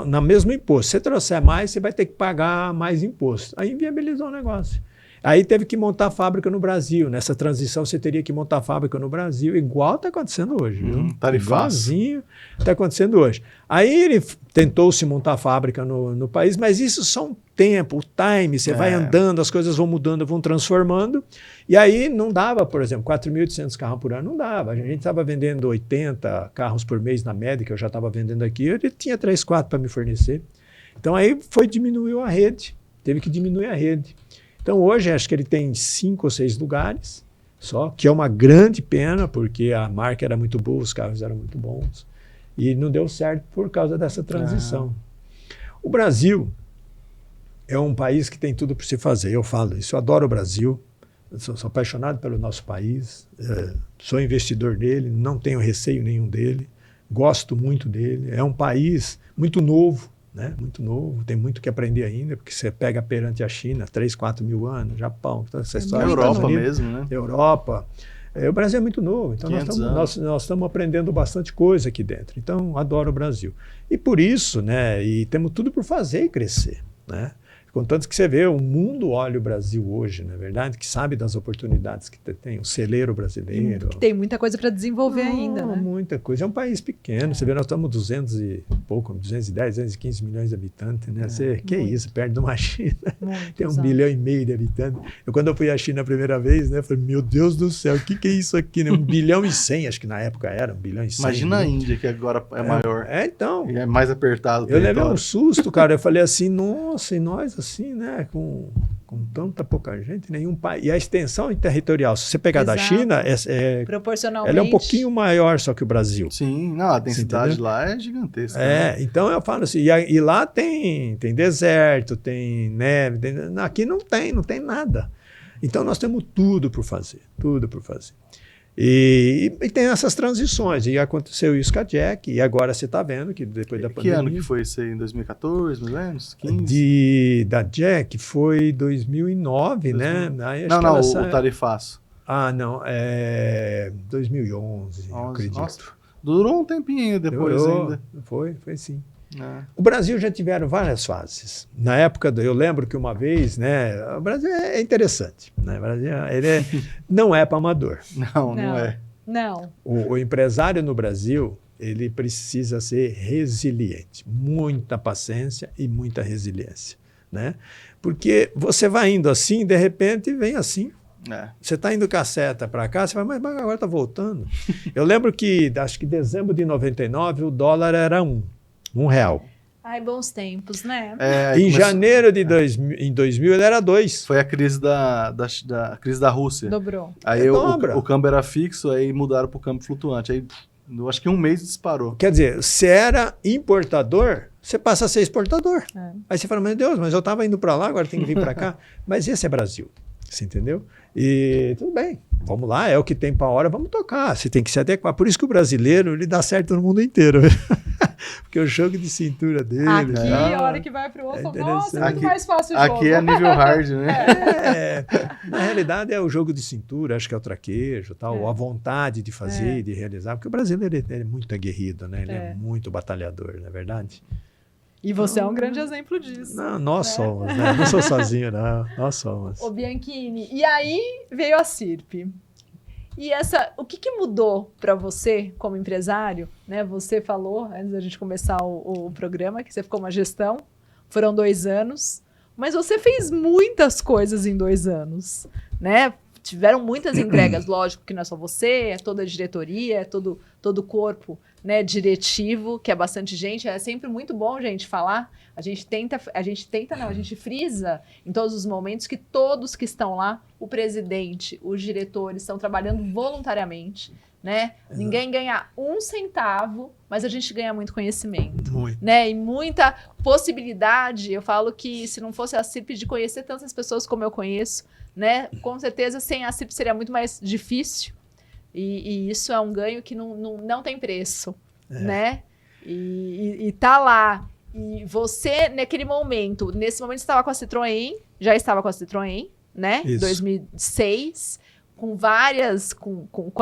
no mesmo imposto. Se você trouxer mais, você vai ter que pagar mais imposto. Aí inviabilizou o negócio. Aí teve que montar a fábrica no Brasil. Nessa transição, você teria que montar a fábrica no Brasil, igual está acontecendo hoje. Igualzinho está acontecendo hoje. Aí ele tentou-se montar a fábrica no país, mas isso só um tempo, o time, você vai andando, as coisas vão mudando, vão transformando. E aí não dava, por exemplo, 4.800 carros por ano, não dava. A gente estava vendendo 80 carros por mês na média, que eu já estava vendendo aqui, ele tinha 3, 4 para me fornecer. Então aí diminuiu a rede, teve que diminuir a rede. Então, hoje, acho que ele tem 5 ou 6 lugares só, que é uma grande pena, porque a marca era muito boa, os carros eram muito bons, e não deu certo por causa dessa transição. O Brasil é um país que tem tudo para se fazer, eu falo isso, eu adoro o Brasil, sou apaixonado pelo nosso país, sou investidor nele, não tenho receio nenhum dele, gosto muito dele, é um país muito novo, né? Muito novo, tem muito que aprender ainda, porque você pega perante a China, 3, 4 mil anos, Japão, toda essa história. Europa mesmo, né? Europa, O Brasil é muito novo, então nós estamos aprendendo bastante coisa aqui dentro. Então, adoro o Brasil. E por isso, né, e temos tudo por fazer e crescer, né? Contanto que você vê, o mundo olha o Brasil hoje, não é verdade? Que sabe das oportunidades que tem, o celeiro brasileiro. Que tem muita coisa para desenvolver ainda, né? Muita coisa. É um país pequeno. Você vê, nós estamos 210, 215 milhões de habitantes, né? Que é isso, perto de uma China. Tem 1,5 bilhão de habitantes. Quando eu fui à China a primeira vez, né, falei, meu Deus do céu, o que é isso aqui? Né? 1,1 bilhão, acho que na época era 1,1 bilhão. Imagina a Índia, que agora é maior. Então. E é mais apertado. Eu levei um susto, cara. Eu falei assim, nossa, e nós assim, né, com tanta pouca gente, nenhum país. E a extensão territorial, se você pegar da China, proporcionalmente, ela é um pouquinho maior só que o Brasil. Sim, não, a densidade lá é gigantesca. Então eu falo assim, e lá tem deserto, tem neve, aqui não tem nada. Então nós temos tudo por fazer. E tem essas transições, e aconteceu isso com a Jack, e agora você está vendo que depois da pandemia... Que ano que foi isso aí? Em 2014, mais ou menos? 15? Da Jack foi 2009, né? Aí, o tarifaço. Não, 2011, eu acredito. Nossa, durou um tempinho depois ainda. Foi sim. O Brasil já tiveram várias fases. Na época, eu lembro que uma vez, né, o Brasil é interessante, né? O Brasil não é para amador. Não é. Não. O empresário no Brasil, ele precisa ser resiliente, muita paciência e muita resiliência, né? Porque você vai indo assim, de repente vem assim. Você está indo com a seta para cá, você vai, mas agora está voltando. Eu lembro que, acho que em dezembro de 99, o dólar era R$1. Ai, bons tempos, né? Em janeiro de 2000 ele era 2. Foi a crise da crise da Rússia. Dobrou. Aí o câmbio era fixo, aí mudaram para o câmbio flutuante. Aí, eu acho que um mês disparou. Quer dizer, se era importador, você passa a ser exportador. Aí você fala, meu Deus, mas eu estava indo para lá, agora tem que vir para cá. Mas esse é Brasil, você entendeu? E tudo bem, vamos lá, é o que tem para a hora, vamos tocar. Você tem que se adequar. Por isso que o brasileiro, ele dá certo no mundo inteiro. Porque o jogo de cintura dele... Aqui, a hora que vai para o outro, nossa, é muito mais fácil o jogo. Aqui é nível hard, né? Na realidade, é o jogo de cintura, acho que é o traquejo, tal, a vontade de fazer, de realizar. Porque o brasileiro ele é muito aguerrido, né? Ele é muito batalhador, não é verdade? E você é um grande exemplo disso. Não, nós somos, né? Não sou sozinho, não. Nós somos. Ô, Bianchini, e aí veio a CIRP. E o que mudou para você como empresário? Né? Você falou, antes da gente começar o programa, que você ficou uma gestão, foram 2 anos, mas você fez muitas coisas em 2 anos, né? Tiveram muitas entregas, lógico que não é só você, é toda a diretoria, é todo o corpo, né, diretivo, que é bastante gente. É sempre muito bom, gente, falar. A gente frisa em todos os momentos que todos que estão lá, o presidente, os diretores, estão trabalhando voluntariamente, né? Exato. Ninguém ganha 1 centavo, mas a gente ganha muito conhecimento. Muito. Né? E muita possibilidade. Eu falo que se não fosse a CIRP, de conhecer tantas pessoas como eu conheço, né? Com certeza, sem a CIRP seria muito mais difícil. E isso é um ganho que não tem preço, né? E tá lá. E você, nesse momento você estava com a Citroën, já estava com a Citroën, né? Em 2006, com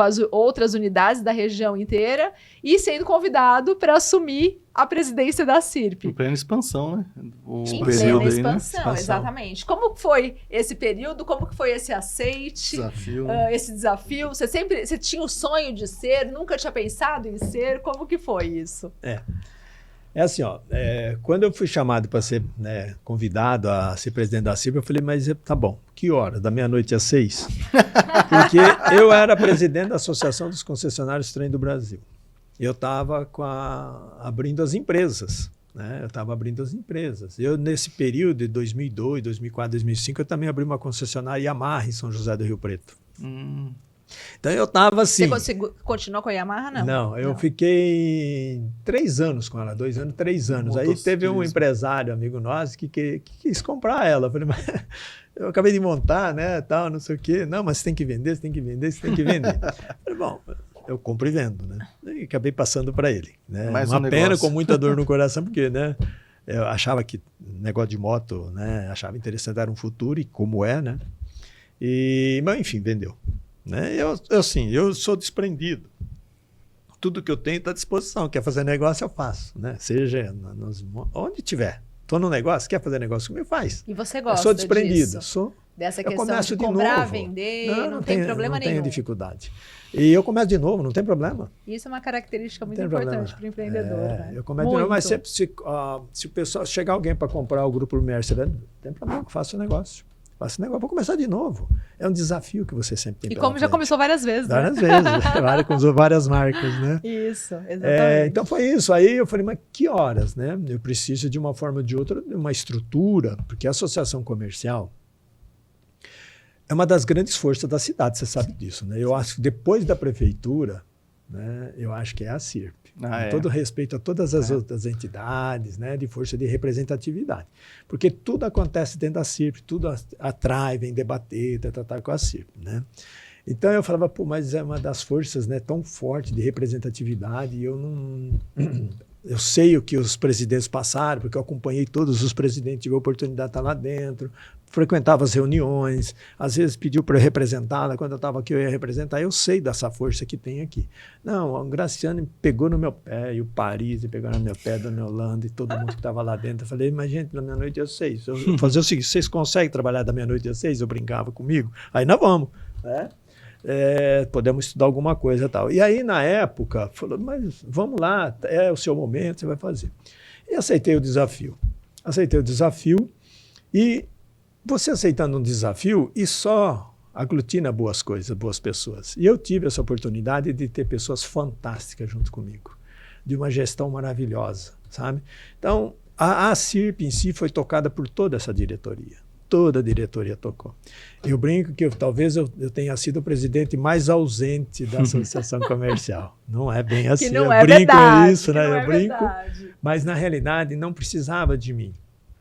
as outras unidades da região inteira, e sendo convidado para assumir a presidência da CIRP. Em plena expansão, né? Em plena expansão, exatamente. Como foi esse período? Como que foi esse aceite? Esse desafio? Você tinha o sonho de ser? Nunca tinha pensado em ser? Como que foi isso? É assim, quando eu fui chamado para ser, né, convidado a ser presidente da CIRP, eu falei, mas tá bom, que hora? Da meia-noite às 6? Porque eu era presidente da Associação dos Concessionários de Trem do Brasil. Eu estava abrindo as empresas, né? Eu, nesse período de 2002, 2004, 2005, eu também abri uma concessionária Yamaha em São José do Rio Preto. Então eu estava assim... Você continuou com a Yamaha, não? Não, eu fiquei 3 anos com ela, 2 anos, 3 anos. Aí teve um empresário, amigo nosso, que quis comprar ela. Eu falei, mas eu acabei de montar, né, tal, não sei o quê. Não, mas você tem que vender. Eu falei, bom, eu compro e vendo, né? E acabei passando para ele. Né? Uma pena, com muita dor no coração, porque, né, eu achava que negócio de moto, né, achava interessante, era um futuro, e como é, né? Mas enfim, vendeu. né? Eu sou desprendido. Tudo que eu tenho está à disposição. Quer fazer negócio, eu faço, né? Seja onde tiver. Estou no negócio, quer fazer negócio comigo, faz. E você gosta eu sou desprendido. disso? Dessa questão começo de comprar, novo. vender, não tem problema nenhum. Não tenho dificuldade. E eu começo de novo, não tem problema. Isso é uma característica muito importante para o empreendedor. Né? Eu começo de novo, mas sempre se o pessoal chegar alguém para comprar o grupo Mercer, não tem problema, faço o negócio. Faço o negócio, vou começar de novo. É um desafio que você sempre tem. E como já começou várias vezes. Várias vezes, usou várias marcas, né? Isso, exatamente. Então foi isso. Aí eu falei, mas que horas, né? Eu preciso de uma forma ou de outra, de uma estrutura, porque a associação comercial é uma das grandes forças da cidade, você sabe disso, né? Eu acho que depois da prefeitura, né, eu acho que é a CIRP. Com todo respeito a todas as outras entidades, né, de força de representatividade. Porque tudo acontece dentro da CIRP, tudo atrai, vem debater, tratar com a CIRP, né? Então eu falava, pô, mas é uma das forças, né, tão forte de representatividade, e eu não... Eu sei o que os presidentes passaram, porque eu acompanhei todos os presidentes, tive a oportunidade de estar lá dentro, frequentava as reuniões, às vezes pediu para eu representá-la, quando eu estava aqui eu ia representar, eu sei dessa força que tem aqui. Não, o Graciano pegou no meu pé, e o Paris pegou no meu pé, Dona Yolanda e todo mundo que estava lá dentro. Eu falei, mas gente, da meia-noite às 6. Eu vou fazer o seguinte, vocês conseguem trabalhar da meia-noite às 6? Eu brincava comigo. Aí nós vamos, né? Podemos estudar alguma coisa e tal. E aí, na época, falou, mas vamos lá, é o seu momento, você vai fazer. E aceitei o desafio. E você aceitando um desafio e só aglutina boas coisas, boas pessoas. E eu tive essa oportunidade de ter pessoas fantásticas junto comigo, de uma gestão maravilhosa, sabe? Então, a CIRP em si foi tocada por toda essa diretoria. Toda a diretoria tocou. Eu brinco que talvez eu tenha sido o presidente mais ausente da associação comercial. Não é bem assim. Que não eu brinco verdade, isso, né? eu brinco. Verdade. Mas na realidade não precisava de mim.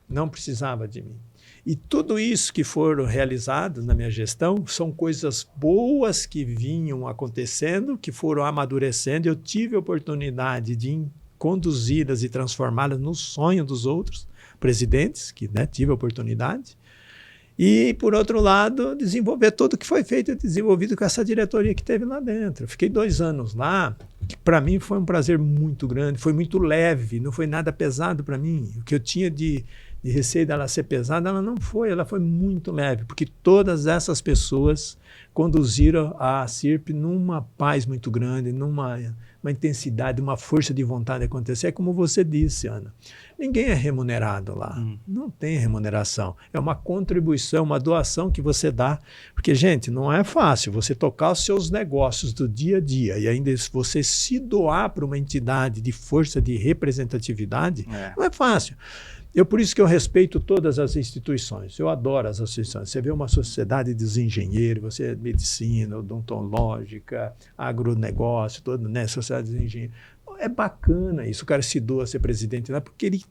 Não precisava de mim. E tudo isso que foram realizados na minha gestão são coisas boas que vinham acontecendo, que foram amadurecendo. Eu tive a oportunidade de conduzi-las e transformá-las no sonho dos outros presidentes, que, né, tive a oportunidade. E, por outro lado, desenvolver tudo o que foi feito e desenvolvido com essa diretoria que teve lá dentro. Eu fiquei 2 anos lá, que para mim foi um prazer muito grande, foi muito leve, não foi nada pesado para mim. O que eu tinha de receio dela ser pesada, ela não foi, ela foi muito leve, porque todas essas pessoas conduziram a CIRP numa paz muito grande, numa intensidade, uma força de vontade de acontecer. É como você disse, Ana, ninguém é remunerado lá, não tem remuneração, é uma contribuição, uma doação que você dá, porque, gente, não é fácil você tocar os seus negócios do dia a dia e ainda você se doar para uma entidade de força de representatividade, não é fácil. Por isso que eu respeito todas as instituições, eu adoro as instituições. Você vê uma sociedade dos engenheiros, você medicina, odontológica, agronegócio, todo, né, sociedade dos engenheiros. É bacana isso, o cara se doa a ser presidente lá, porque ele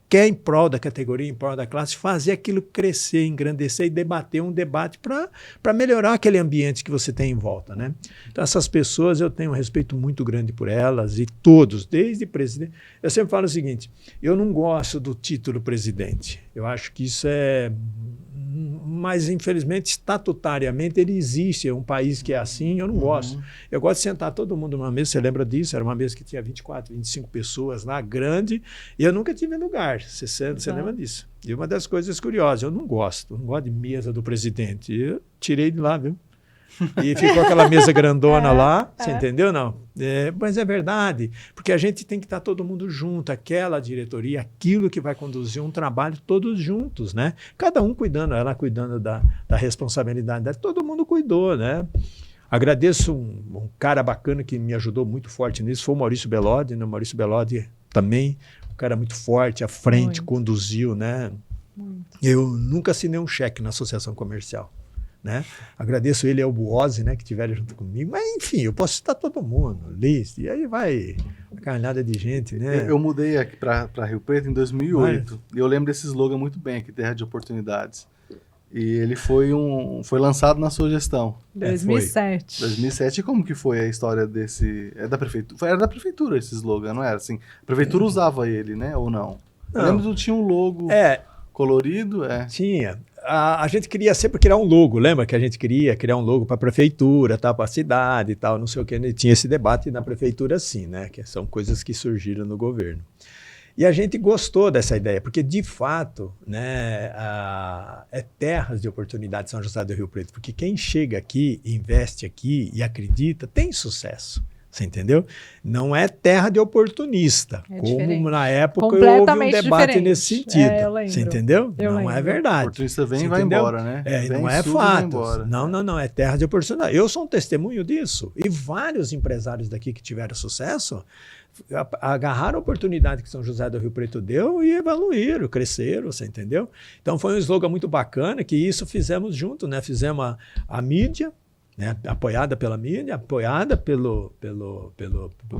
quer, em prol da categoria, em prol da classe, fazer aquilo crescer, engrandecer e debater um debate para melhorar aquele ambiente que você tem em volta, né? Então, essas pessoas, eu tenho um respeito muito grande por elas, e todos, desde presidente. Eu sempre falo o seguinte, eu não gosto do título presidente. Eu acho que isso é... Mas, infelizmente, estatutariamente, ele existe. É um país que é assim, eu não gosto. Eu gosto de sentar todo mundo numa mesa, você lembra disso? Era uma mesa que tinha 24, 25 pessoas lá, grande, e eu nunca tive lugar. Você lembra disso? E uma das coisas curiosas, eu não gosto de mesa do presidente. Eu tirei de lá, viu? E ficou aquela mesa grandona lá, você entendeu? Não. Mas é verdade, porque a gente tem que estar todo mundo junto, aquela diretoria, aquilo que vai conduzir um trabalho todos juntos, né? Cada um cuidando, ela cuidando da responsabilidade dela, todo mundo cuidou, né? Agradeço um cara bacana que me ajudou muito forte nisso, foi o Maurício Bellodi, né? O Maurício Bellodi também, um cara muito forte, à frente, conduziu, né? Eu nunca assinei um cheque na associação comercial. Né? Agradeço ele e ao Buozzi, né, que estiveram junto comigo, mas enfim, eu posso citar todo mundo, Lice, e aí vai uma carnada de gente, né? Eu mudei aqui para Rio Preto em 2008 e eu lembro desse slogan muito bem aqui, Terra de Oportunidades, e ele foi lançado na sua gestão. 2007. 2007, e como que foi a história desse... Era da prefeitura esse slogan, não era assim? A prefeitura usava ele, né, ou não? Eu lembro que tinha um logo... colorido, Tinha. a gente queria sempre criar um logo, lembra que a gente queria criar um logo para a prefeitura, tá, para a cidade e tal, não sei o que, e tinha esse debate na prefeitura sim, né, que são coisas que surgiram no governo. E a gente gostou dessa ideia, porque de fato, né, é terras de oportunidade São José do Rio Preto, porque quem chega aqui, investe aqui e acredita, tem sucesso. Você entendeu? Não é terra de oportunista, como diferente. Na época houve um Completamente debate diferente. nesse sentido. Eu lembro. Você entendeu? Eu não lembro. é verdade. O oportunista vem Você e vai entendeu? embora, né? Vem, Não é suga e vai fato. embora. Não, é terra de oportunidade. Eu sou um testemunho disso. E vários empresários daqui que tiveram sucesso agarraram a oportunidade que São José do Rio Preto deu e evoluíram, cresceram, você entendeu? Então foi um slogan muito bacana que isso fizemos junto, né? Fizemos a mídia, né? Apoiada pela mídia, apoiada pelo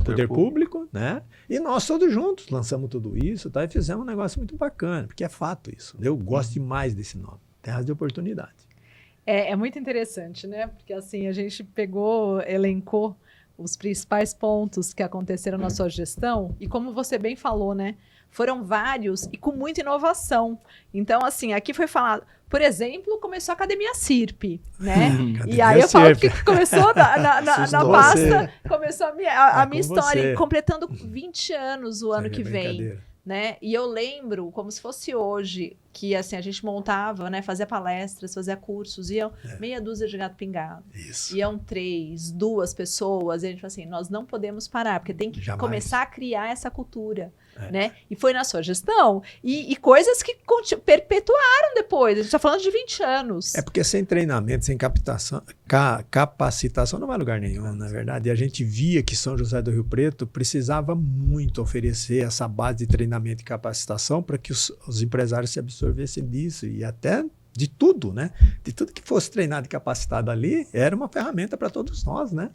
poder público, né? E nós todos juntos lançamos tudo isso, tá? E fizemos um negócio muito bacana, porque é fato isso. Eu gosto demais desse nome, Terras de Oportunidade. É muito interessante, né? Porque assim, a gente elencou os principais pontos que aconteceram na sua gestão e como você bem falou, né? Foram vários e com muita inovação. Então, assim, aqui foi falado, por exemplo, começou a Academia CIRP, né? E aí eu falo que começou na pasta, começou a minha história, completando 20 anos o ano que vem. Né? E eu lembro, como se fosse hoje, que assim, a gente montava, né, fazia palestras, fazia cursos, iam meia dúzia de gato pingado. Isso. Iam 3, 2 pessoas, e a gente falou assim, nós não podemos parar, porque tem que começar a criar essa cultura. Né? E foi na sua gestão, e coisas que perpetuaram depois, a gente está falando de 20 anos. É porque sem treinamento, sem capacitação não vai a lugar nenhum, na verdade. E a gente via que São José do Rio Preto precisava muito oferecer essa base de treinamento e capacitação para que os empresários se absorvessem disso e até de tudo, né? De tudo que fosse treinado e capacitado ali, era uma ferramenta para todos nós, né?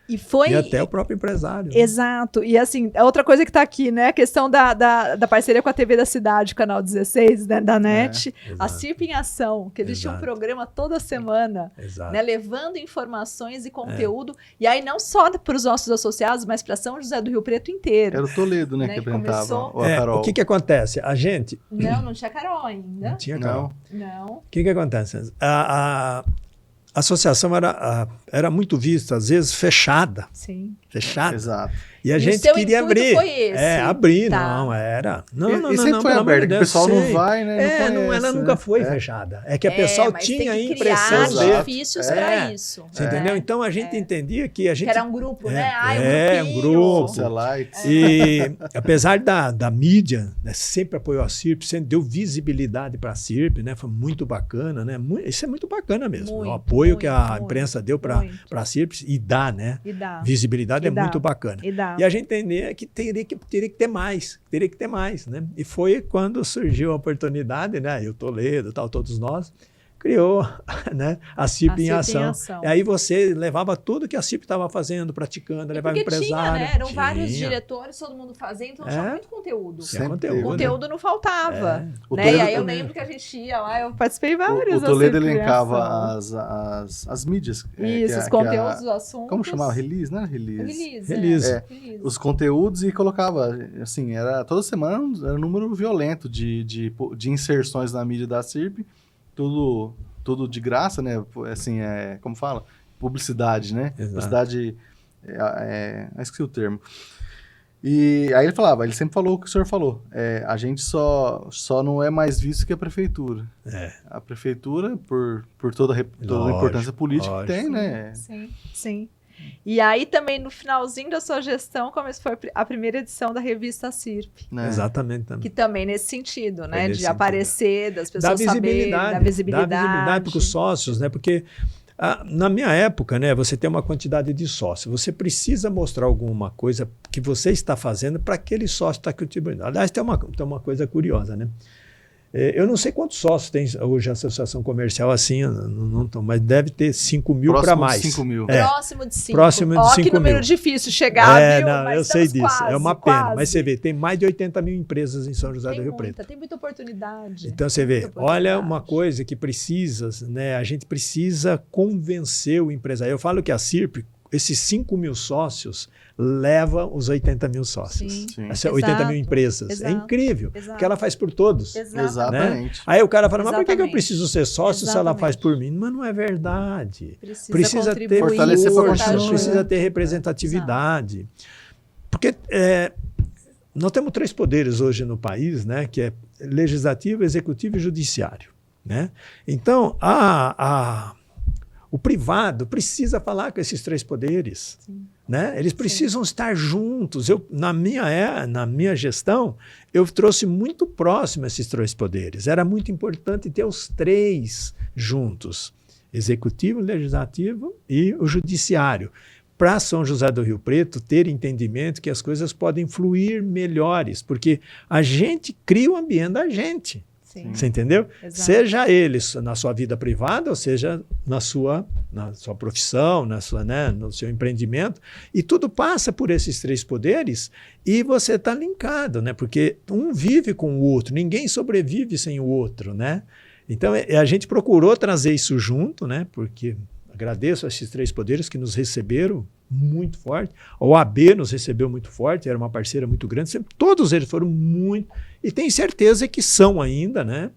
E até o próprio empresário. Exato. E assim, outra coisa que está aqui, né? A questão da parceria com a TV da Cidade, Canal 16, né, da NET. A CIRP em Ação, que eles tinham um programa toda semana, né, levando informações e conteúdo. E aí não só para os nossos associados, mas para São José do Rio Preto inteiro. Era o Toledo, né, que apresentava. Ou a Carol. O que acontece? A gente... Não tinha Carol ainda. Não tinha Carol. Não. O que acontece? A associação era muito vista, às vezes fechada. Sim. Fechada. Exato. E a gente queria abrir. Foi esse? Abrir, não, era. Não, e sempre foi aberto, que o pessoal não vai, né? Não conhece, ela nunca foi fechada. É que a pessoal tinha a impressão de artifícios para isso. Você entendeu? Então a gente entendia que a gente... Que era um grupo, né? Um grupo. E apesar da mídia, né, sempre apoiou a CIRP, sempre deu visibilidade para a CIRP, né? Foi muito bacana, né? Isso é muito bacana mesmo. O apoio que a imprensa deu para a CIRP e dá, né? Visibilidade é muito bacana. E a gente entendia que teria que ter mais, né? E foi quando surgiu a oportunidade, né? E o Toledo, todos nós, criou, né, a CIRP em Ação. E aí você levava tudo que a CIRP estava fazendo, praticando, levava empresário. Tinha, né? Eram vários diretores, todo mundo fazendo, então tinha muito conteúdo. Conteúdo não faltava. Né? E aí eu lembro que a gente ia lá, eu participei vários. O Toledo elencava as mídias. Isso, os conteúdos, os assuntos. Como chamava? Release, né? Release. Release. Os conteúdos e colocava, assim, toda semana era um número violento de inserções na mídia da CIRP. Tudo de graça, né? Assim, como fala? Publicidade, né? Exato. Publicidade, esqueci o termo. E aí ele sempre falou o que o senhor falou. A gente só não é mais visto que a prefeitura. A prefeitura, por toda a importância política que tem, né? Sim. E aí também no finalzinho da sua gestão foi a primeira edição da revista CIRP. Exatamente. Também. Que também nesse sentido, né? De aparecer, das pessoas saberem, da visibilidade. Dá visibilidade para os sócios, né? Porque na minha época, né, você tem uma quantidade de sócios. Você precisa mostrar alguma coisa que você está fazendo para aquele sócio estar contribuindo. Aliás, tem uma coisa curiosa, né? Eu não sei quantos sócios tem hoje a associação comercial assim, mas deve ter 5 mil para mais. 5 mil. Próximo de 5. Próximo de 5 mil. Que número difícil chegar, viu? Mas eu sei disso. Quase, é uma pena. Mas você vê, tem mais de 80 mil empresas em São José do Rio Preto. Tem muita oportunidade. Então você vê, olha uma coisa que precisa, né? A gente precisa convencer o empresário. Eu falo que a CIRP, esses 5 mil sócios leva os 80 mil sócios. Sim. Essa 80 mil empresas. Exato. É incrível, porque ela faz por todos. Exatamente. Né? Aí o cara fala, mas por que eu Exatamente. preciso ser sócio se ela faz por mim? Mas não é verdade. Precisa ter fortalecer para continuar. precisa ter representatividade. Porque nós temos 3 poderes hoje no país, né, que é legislativo, executivo e judiciário. Né? Então, o privado precisa falar com esses 3 poderes. Né? Eles precisam estar juntos. Na minha gestão, eu trouxe muito próximo esses 3 poderes. Era muito importante ter os 3 juntos. Executivo, legislativo e o judiciário. Para São José do Rio Preto ter entendimento que as coisas podem fluir melhores, porque a gente cria o ambiente da gente. Sim. Você entendeu? Exato. Seja ele na sua vida privada, ou seja na sua profissão, né, no seu empreendimento. E tudo passa por esses 3 poderes e você está linkado, né? Porque um vive com o outro, ninguém sobrevive sem o outro. Né? Então, a gente procurou trazer isso junto, né? Porque agradeço a esses 3 poderes que nos receberam muito forte. A OAB nos recebeu muito forte, era uma parceira muito grande. Sempre, todos eles foram muito... E tenho certeza que são ainda, né?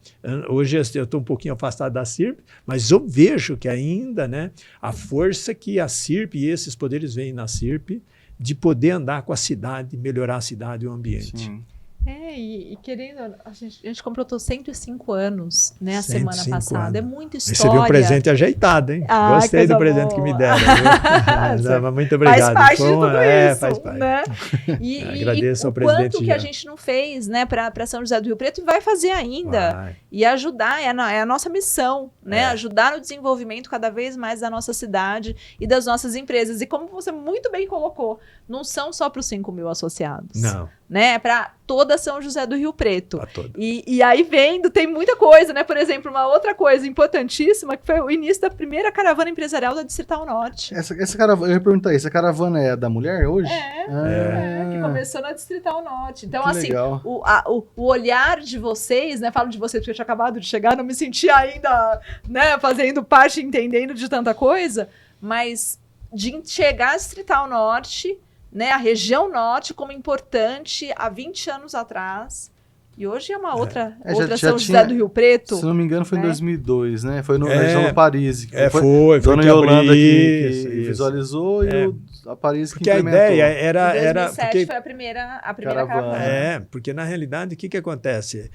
Hoje eu estou um pouquinho afastado da CIRP, mas eu vejo que ainda, né, a força que a CIRP e esses poderes veem na CIRP de poder andar com a cidade, melhorar a cidade e o ambiente. Sim. E querendo, a gente completou 105 anos, né, a 105 semana passada. anos. É muita história. Recebi um presente ajeitado, hein? Gostei do presente que me deram. Muito obrigado. Faz parte de tudo isso, faz parte. Né? E agradeço ao o presidente quanto que a gente não fez, né, para São José do Rio Preto e vai fazer ainda. Vai. E ajudar, é a nossa missão, né? Ajudar no desenvolvimento cada vez mais da nossa cidade e das nossas empresas. E como você muito bem colocou, não são só para os 5 mil associados. Não. Né? É para toda São José do Rio Preto. Pra todo. E aí tem muita coisa, né? Por exemplo, uma outra coisa importantíssima que foi o início da primeira caravana empresarial da Distrital Norte. Essa caravana, eu ia perguntar isso, a caravana é da mulher hoje? Que começou na Distrital Norte. Então, que assim, legal. o olhar de vocês, né? Falo de vocês porque eu tinha acabado de chegar, não me senti ainda, né, fazendo parte, entendendo de tanta coisa, mas de enxergar a Distrital Norte, né, a região norte como importante há 20 anos atrás. E hoje é uma outra São José do Rio Preto. Se não me engano, foi em 2002, né? Foi na É. região do Paris. Foi Dona que Yolanda isso. que visualizou e a Paris que Porque a implementou. ideia Em era 2007 porque, foi a primeira Caravana. caravana. porque na realidade o que acontece?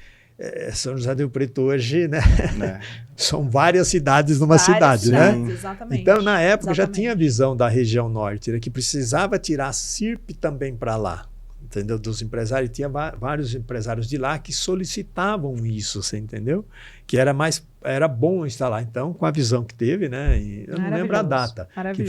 São José do Rio Preto hoje, né? São várias cidades numa cidade, né? Exatamente. Então, na época, já Exatamente. tinha a visão da região norte, né, que precisava tirar a CIRP também para lá, entendeu? Dos empresários. Tinha vários empresários de lá que solicitavam isso, você entendeu? Que era bom instalar. Então, com a visão que teve, né? E eu não lembro a data. Que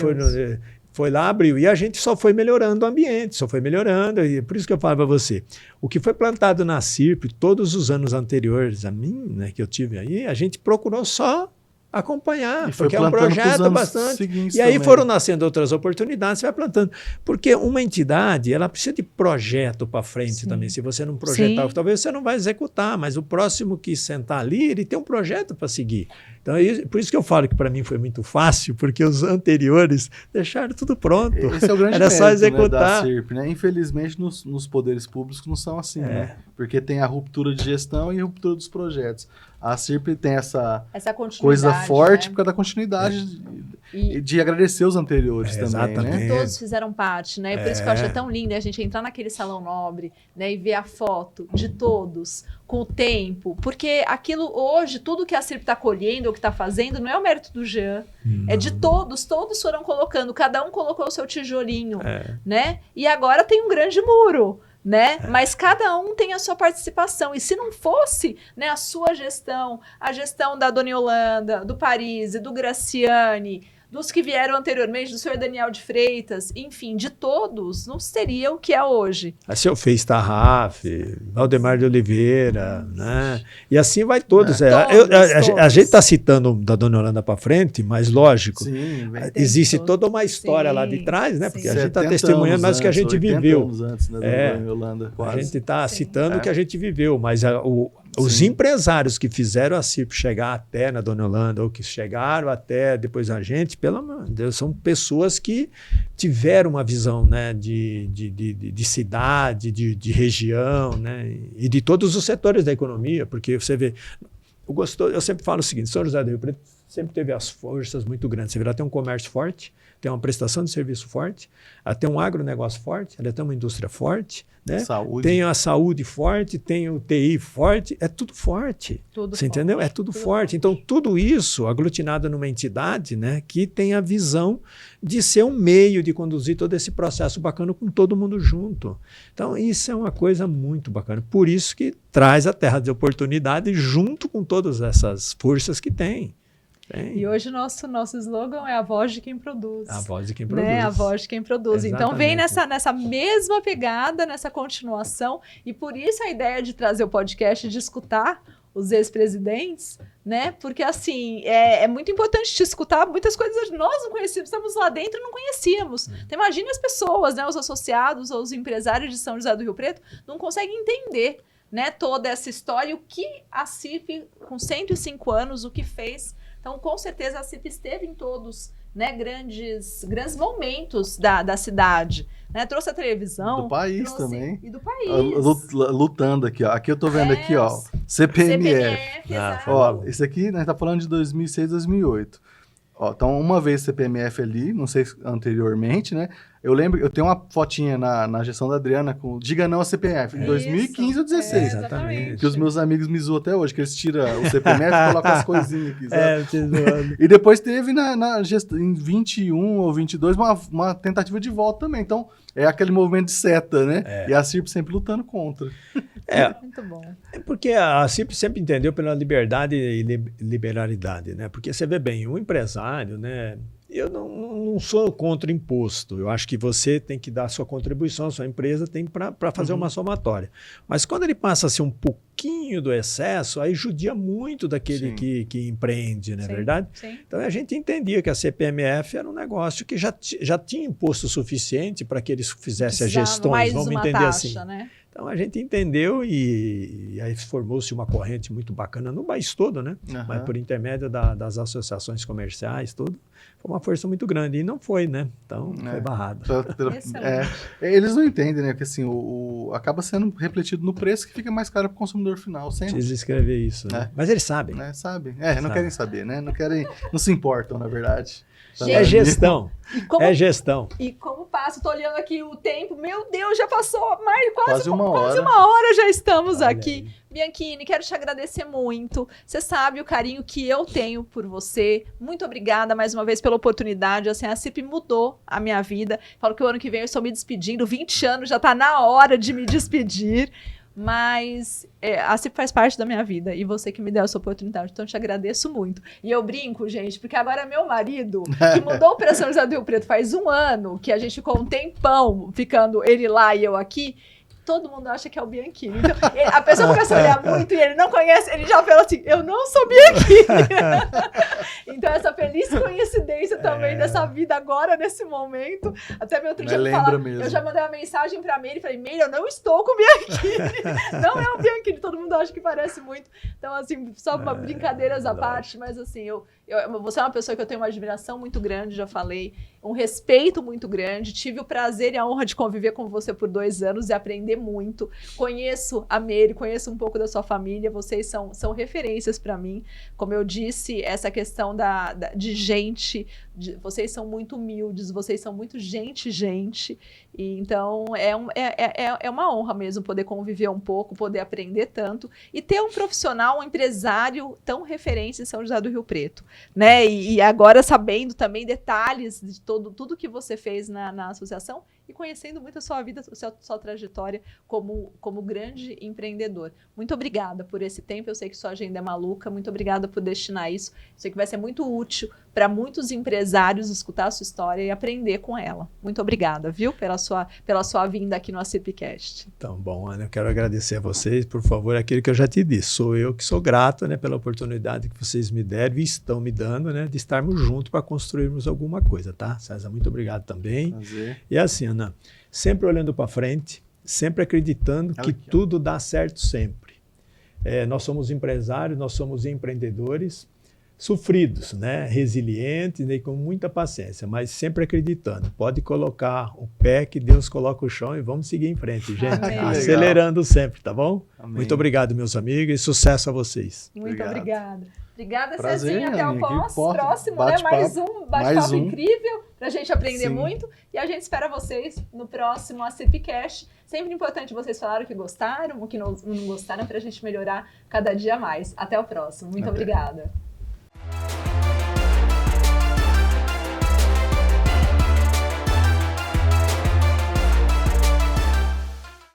foi lá, abriu. E a gente só foi melhorando o ambiente, só foi melhorando. E por isso que eu falo para você, o que foi plantado na CIRP todos os anos anteriores a mim, né, que eu tive aí, a gente procurou só acompanhar, porque é um projeto bastante. E aí foram nascendo outras oportunidades, você vai plantando. Porque uma entidade, ela precisa de projeto para frente também. Se você não projetar, talvez você não vai executar, mas o próximo que sentar ali, ele tem um projeto para seguir. Então, por isso que eu falo que para mim foi muito fácil, porque os anteriores deixaram tudo pronto. Esse é o grande Era só mérito, executar. Né, da CIRP, né? Infelizmente, nos poderes públicos não são assim, né? Porque tem a ruptura de gestão e a ruptura dos projetos. A CIRP tem essa coisa forte, por causa da continuidade de agradecer os anteriores também, exatamente. né? Todos fizeram parte, né? Por isso que eu achei tão lindo a gente entrar naquele salão nobre, né? E ver a foto de todos com o tempo. Porque aquilo hoje, tudo que a CIRP está colhendo ou que está fazendo, não é o mérito do Jean. É de todos. Todos foram colocando. Cada um colocou o seu tijolinho, né? E agora tem um grande muro. Né? Mas cada um tem a sua participação. E se não fosse, né, a sua gestão, a gestão da Dona Yolanda, do Paris, do Graciane, dos que vieram anteriormente, do senhor Daniel de Freitas, enfim, de todos, não seria o que é hoje. A seu fez Tarraf, Valdemar de Oliveira, né? E assim vai todos. A gente está citando da Dona Yolanda para frente, mas lógico, existe toda uma história lá de trás, né? Porque a gente está testemunhando mais o que a gente viveu. Anos antes da Dona Yolanda, quase. A gente está citando o que a gente viveu, mas Os empresários que fizeram a CIRP chegar até na Dona Yolanda, ou que chegaram até depois a gente, pelo amor de Deus, são pessoas que tiveram uma visão, né, de cidade, de região, né, e de todos os setores da economia, porque você vê, eu sempre falo o seguinte, São José do Rio Preto sempre teve as forças muito grandes. Você vê, ela tem um comércio forte, tem uma prestação de serviço forte, ela tem um agronegócio forte, ela tem uma indústria forte, né? Tem a saúde forte, tem o TI forte, é tudo forte. Você entendeu? É tudo forte. Então, tudo isso aglutinado numa entidade, né, que tem a visão de ser um meio de conduzir todo esse processo bacana com todo mundo junto. Então, isso é uma coisa muito bacana. Por isso que traz a terra de oportunidade junto com todas essas forças que tem. E hoje nosso slogan é a voz de quem produz. A voz de quem produz. Né? A voz de quem produz. Exatamente. Então vem nessa mesma pegada, nessa continuação, e por isso a ideia de trazer o podcast, de escutar os ex-presidentes, né? Porque assim, é muito importante te escutar muitas coisas que nós não conhecíamos, estamos lá dentro e não conhecíamos. Então imagine as pessoas, né? Os associados ou os empresários de São José do Rio Preto não conseguem entender, né, toda essa história, o que a CIRP, com 105 anos, o que fez. Então, com certeza, a CIRP esteve em todos, né, grandes momentos da cidade. Né? Trouxe a televisão. Do país também. E do país. Lutando aqui, ó. Aqui eu tô vendo aqui, ó. CPMF. Ó, esse aqui, nós tá falando de 2006, 2008. Ó, então, uma vez CPMF ali, não sei anteriormente, né? Eu lembro, eu tenho uma fotinha na gestão da Adriana com Diga Não a CPMF, em 2015 ou 2016. Exatamente. Que os meus amigos me zoam até hoje, que eles tiram o CPMF e colocam as coisinhas aqui, sabe? E depois teve em 21 ou 22 uma tentativa de volta também. Então, é aquele movimento de seta, né? E a CIRP sempre lutando contra. Muito bom. É porque a CIRP sempre entendeu pela liberdade e liberalidade, né? Porque você vê bem, o empresário, né? Eu não sou contra imposto. Eu acho que você tem que dar a sua contribuição, a sua empresa tem para fazer uma somatória. Mas quando ele passa a ser um pouquinho do excesso, aí judia muito daquele que empreende, não é verdade? Sim. Então a gente entendia que a CPMF era um negócio que já tinha imposto suficiente para que eles fizessem as gestões, vamos entender taxa, assim. Né? Então a gente entendeu e aí formou-se uma corrente muito bacana no país todo, né? Mas por intermédio das associações comerciais, tudo. Foi uma força muito grande. E não foi, né? Então, foi barrado. Eles não entendem, né? Porque assim, acaba sendo refletido no preço que fica mais caro para o consumidor final. Precisa escrever isso, né? Mas eles sabem. Sabem. Não querem saber, né? Não se importam, na verdade. É gestão. É gestão. E como passa? Estou olhando aqui o tempo. Meu Deus, já passou quase uma hora. Quase uma hora já estamos aqui. Bianchini, quero te agradecer muito. Você sabe o carinho que eu tenho por você. Muito obrigada mais uma vez pela oportunidade. Assim, a CIRP mudou a minha vida. Falo que o ano que vem eu estou me despedindo. 20 anos, já está na hora de me despedir. Mas a CIRP faz parte da minha vida e você que me deu essa oportunidade, então eu te agradeço muito. E eu brinco, gente, porque agora meu marido, que mudou para São José do Rio Preto faz 1 ano, que a gente ficou um tempão ficando ele lá e eu aqui, todo mundo acha que é o Bianchini. Então, a pessoa começa a olhar muito e ele não conhece, ele já fala assim, eu não sou Bianchini. Então, essa feliz coincidência também dessa vida agora, nesse momento. Até meu outro dia eu já mandei uma mensagem pra Meire e falei, Meire, eu não estou com o Bianchini. Não é o Bianchini, todo mundo acha que parece muito. Então, assim, só brincadeiras à parte, mas assim, você é uma pessoa que eu tenho uma admiração muito grande, já falei, um respeito muito grande, tive o prazer e a honra de conviver com você por 2 anos e aprender muito. Conheço a Meire, conheço um pouco da sua família, vocês são referências para mim. Como eu disse, essa questão de gente, vocês são muito humildes, vocês são muito gente. E então é uma honra mesmo poder conviver um pouco, poder aprender tanto e ter um profissional, um empresário tão referência em São José do Rio Preto. Né? E agora sabendo também detalhes de tudo que você fez na associação e conhecendo muito a sua vida, a sua trajetória como grande empreendedor. Muito obrigada por esse tempo, eu sei que sua agenda é maluca, muito obrigada por destinar isso, eu sei que vai ser muito útil para muitos empresários escutar a sua história e aprender com ela. Muito obrigada, viu, pela sua vinda aqui no ACIRPcast. Então, bom, Ana, eu quero agradecer a vocês, por favor, aquilo que eu já te disse, sou eu que sou grato, né, pela oportunidade que vocês me deram e estão me dando, né, de estarmos juntos para construirmos alguma coisa, tá? César, muito obrigado também. Prazer. E assim, Ana, sempre olhando para frente, sempre acreditando que tudo dá certo sempre. Nós somos empresários, nós somos empreendedores, sofridos, né? Resilientes e com muita paciência, mas sempre acreditando. Pode colocar o pé que Deus coloca o chão e vamos seguir em frente, gente. Amém. Acelerando sempre, tá bom? Amém. Muito obrigado, meus amigos, e sucesso a vocês. Muito obrigada. Obrigada, Prazer, Cezinha. Até o amiga. próximo, né? Bate-papo. Mais um bate-papo um. incrível pra gente aprender Sim. muito. E a gente espera vocês no próximo ACPcast. Sempre importante vocês falaram o que gostaram, o que não gostaram, pra gente melhorar cada dia mais. Até o próximo. Muito obrigada.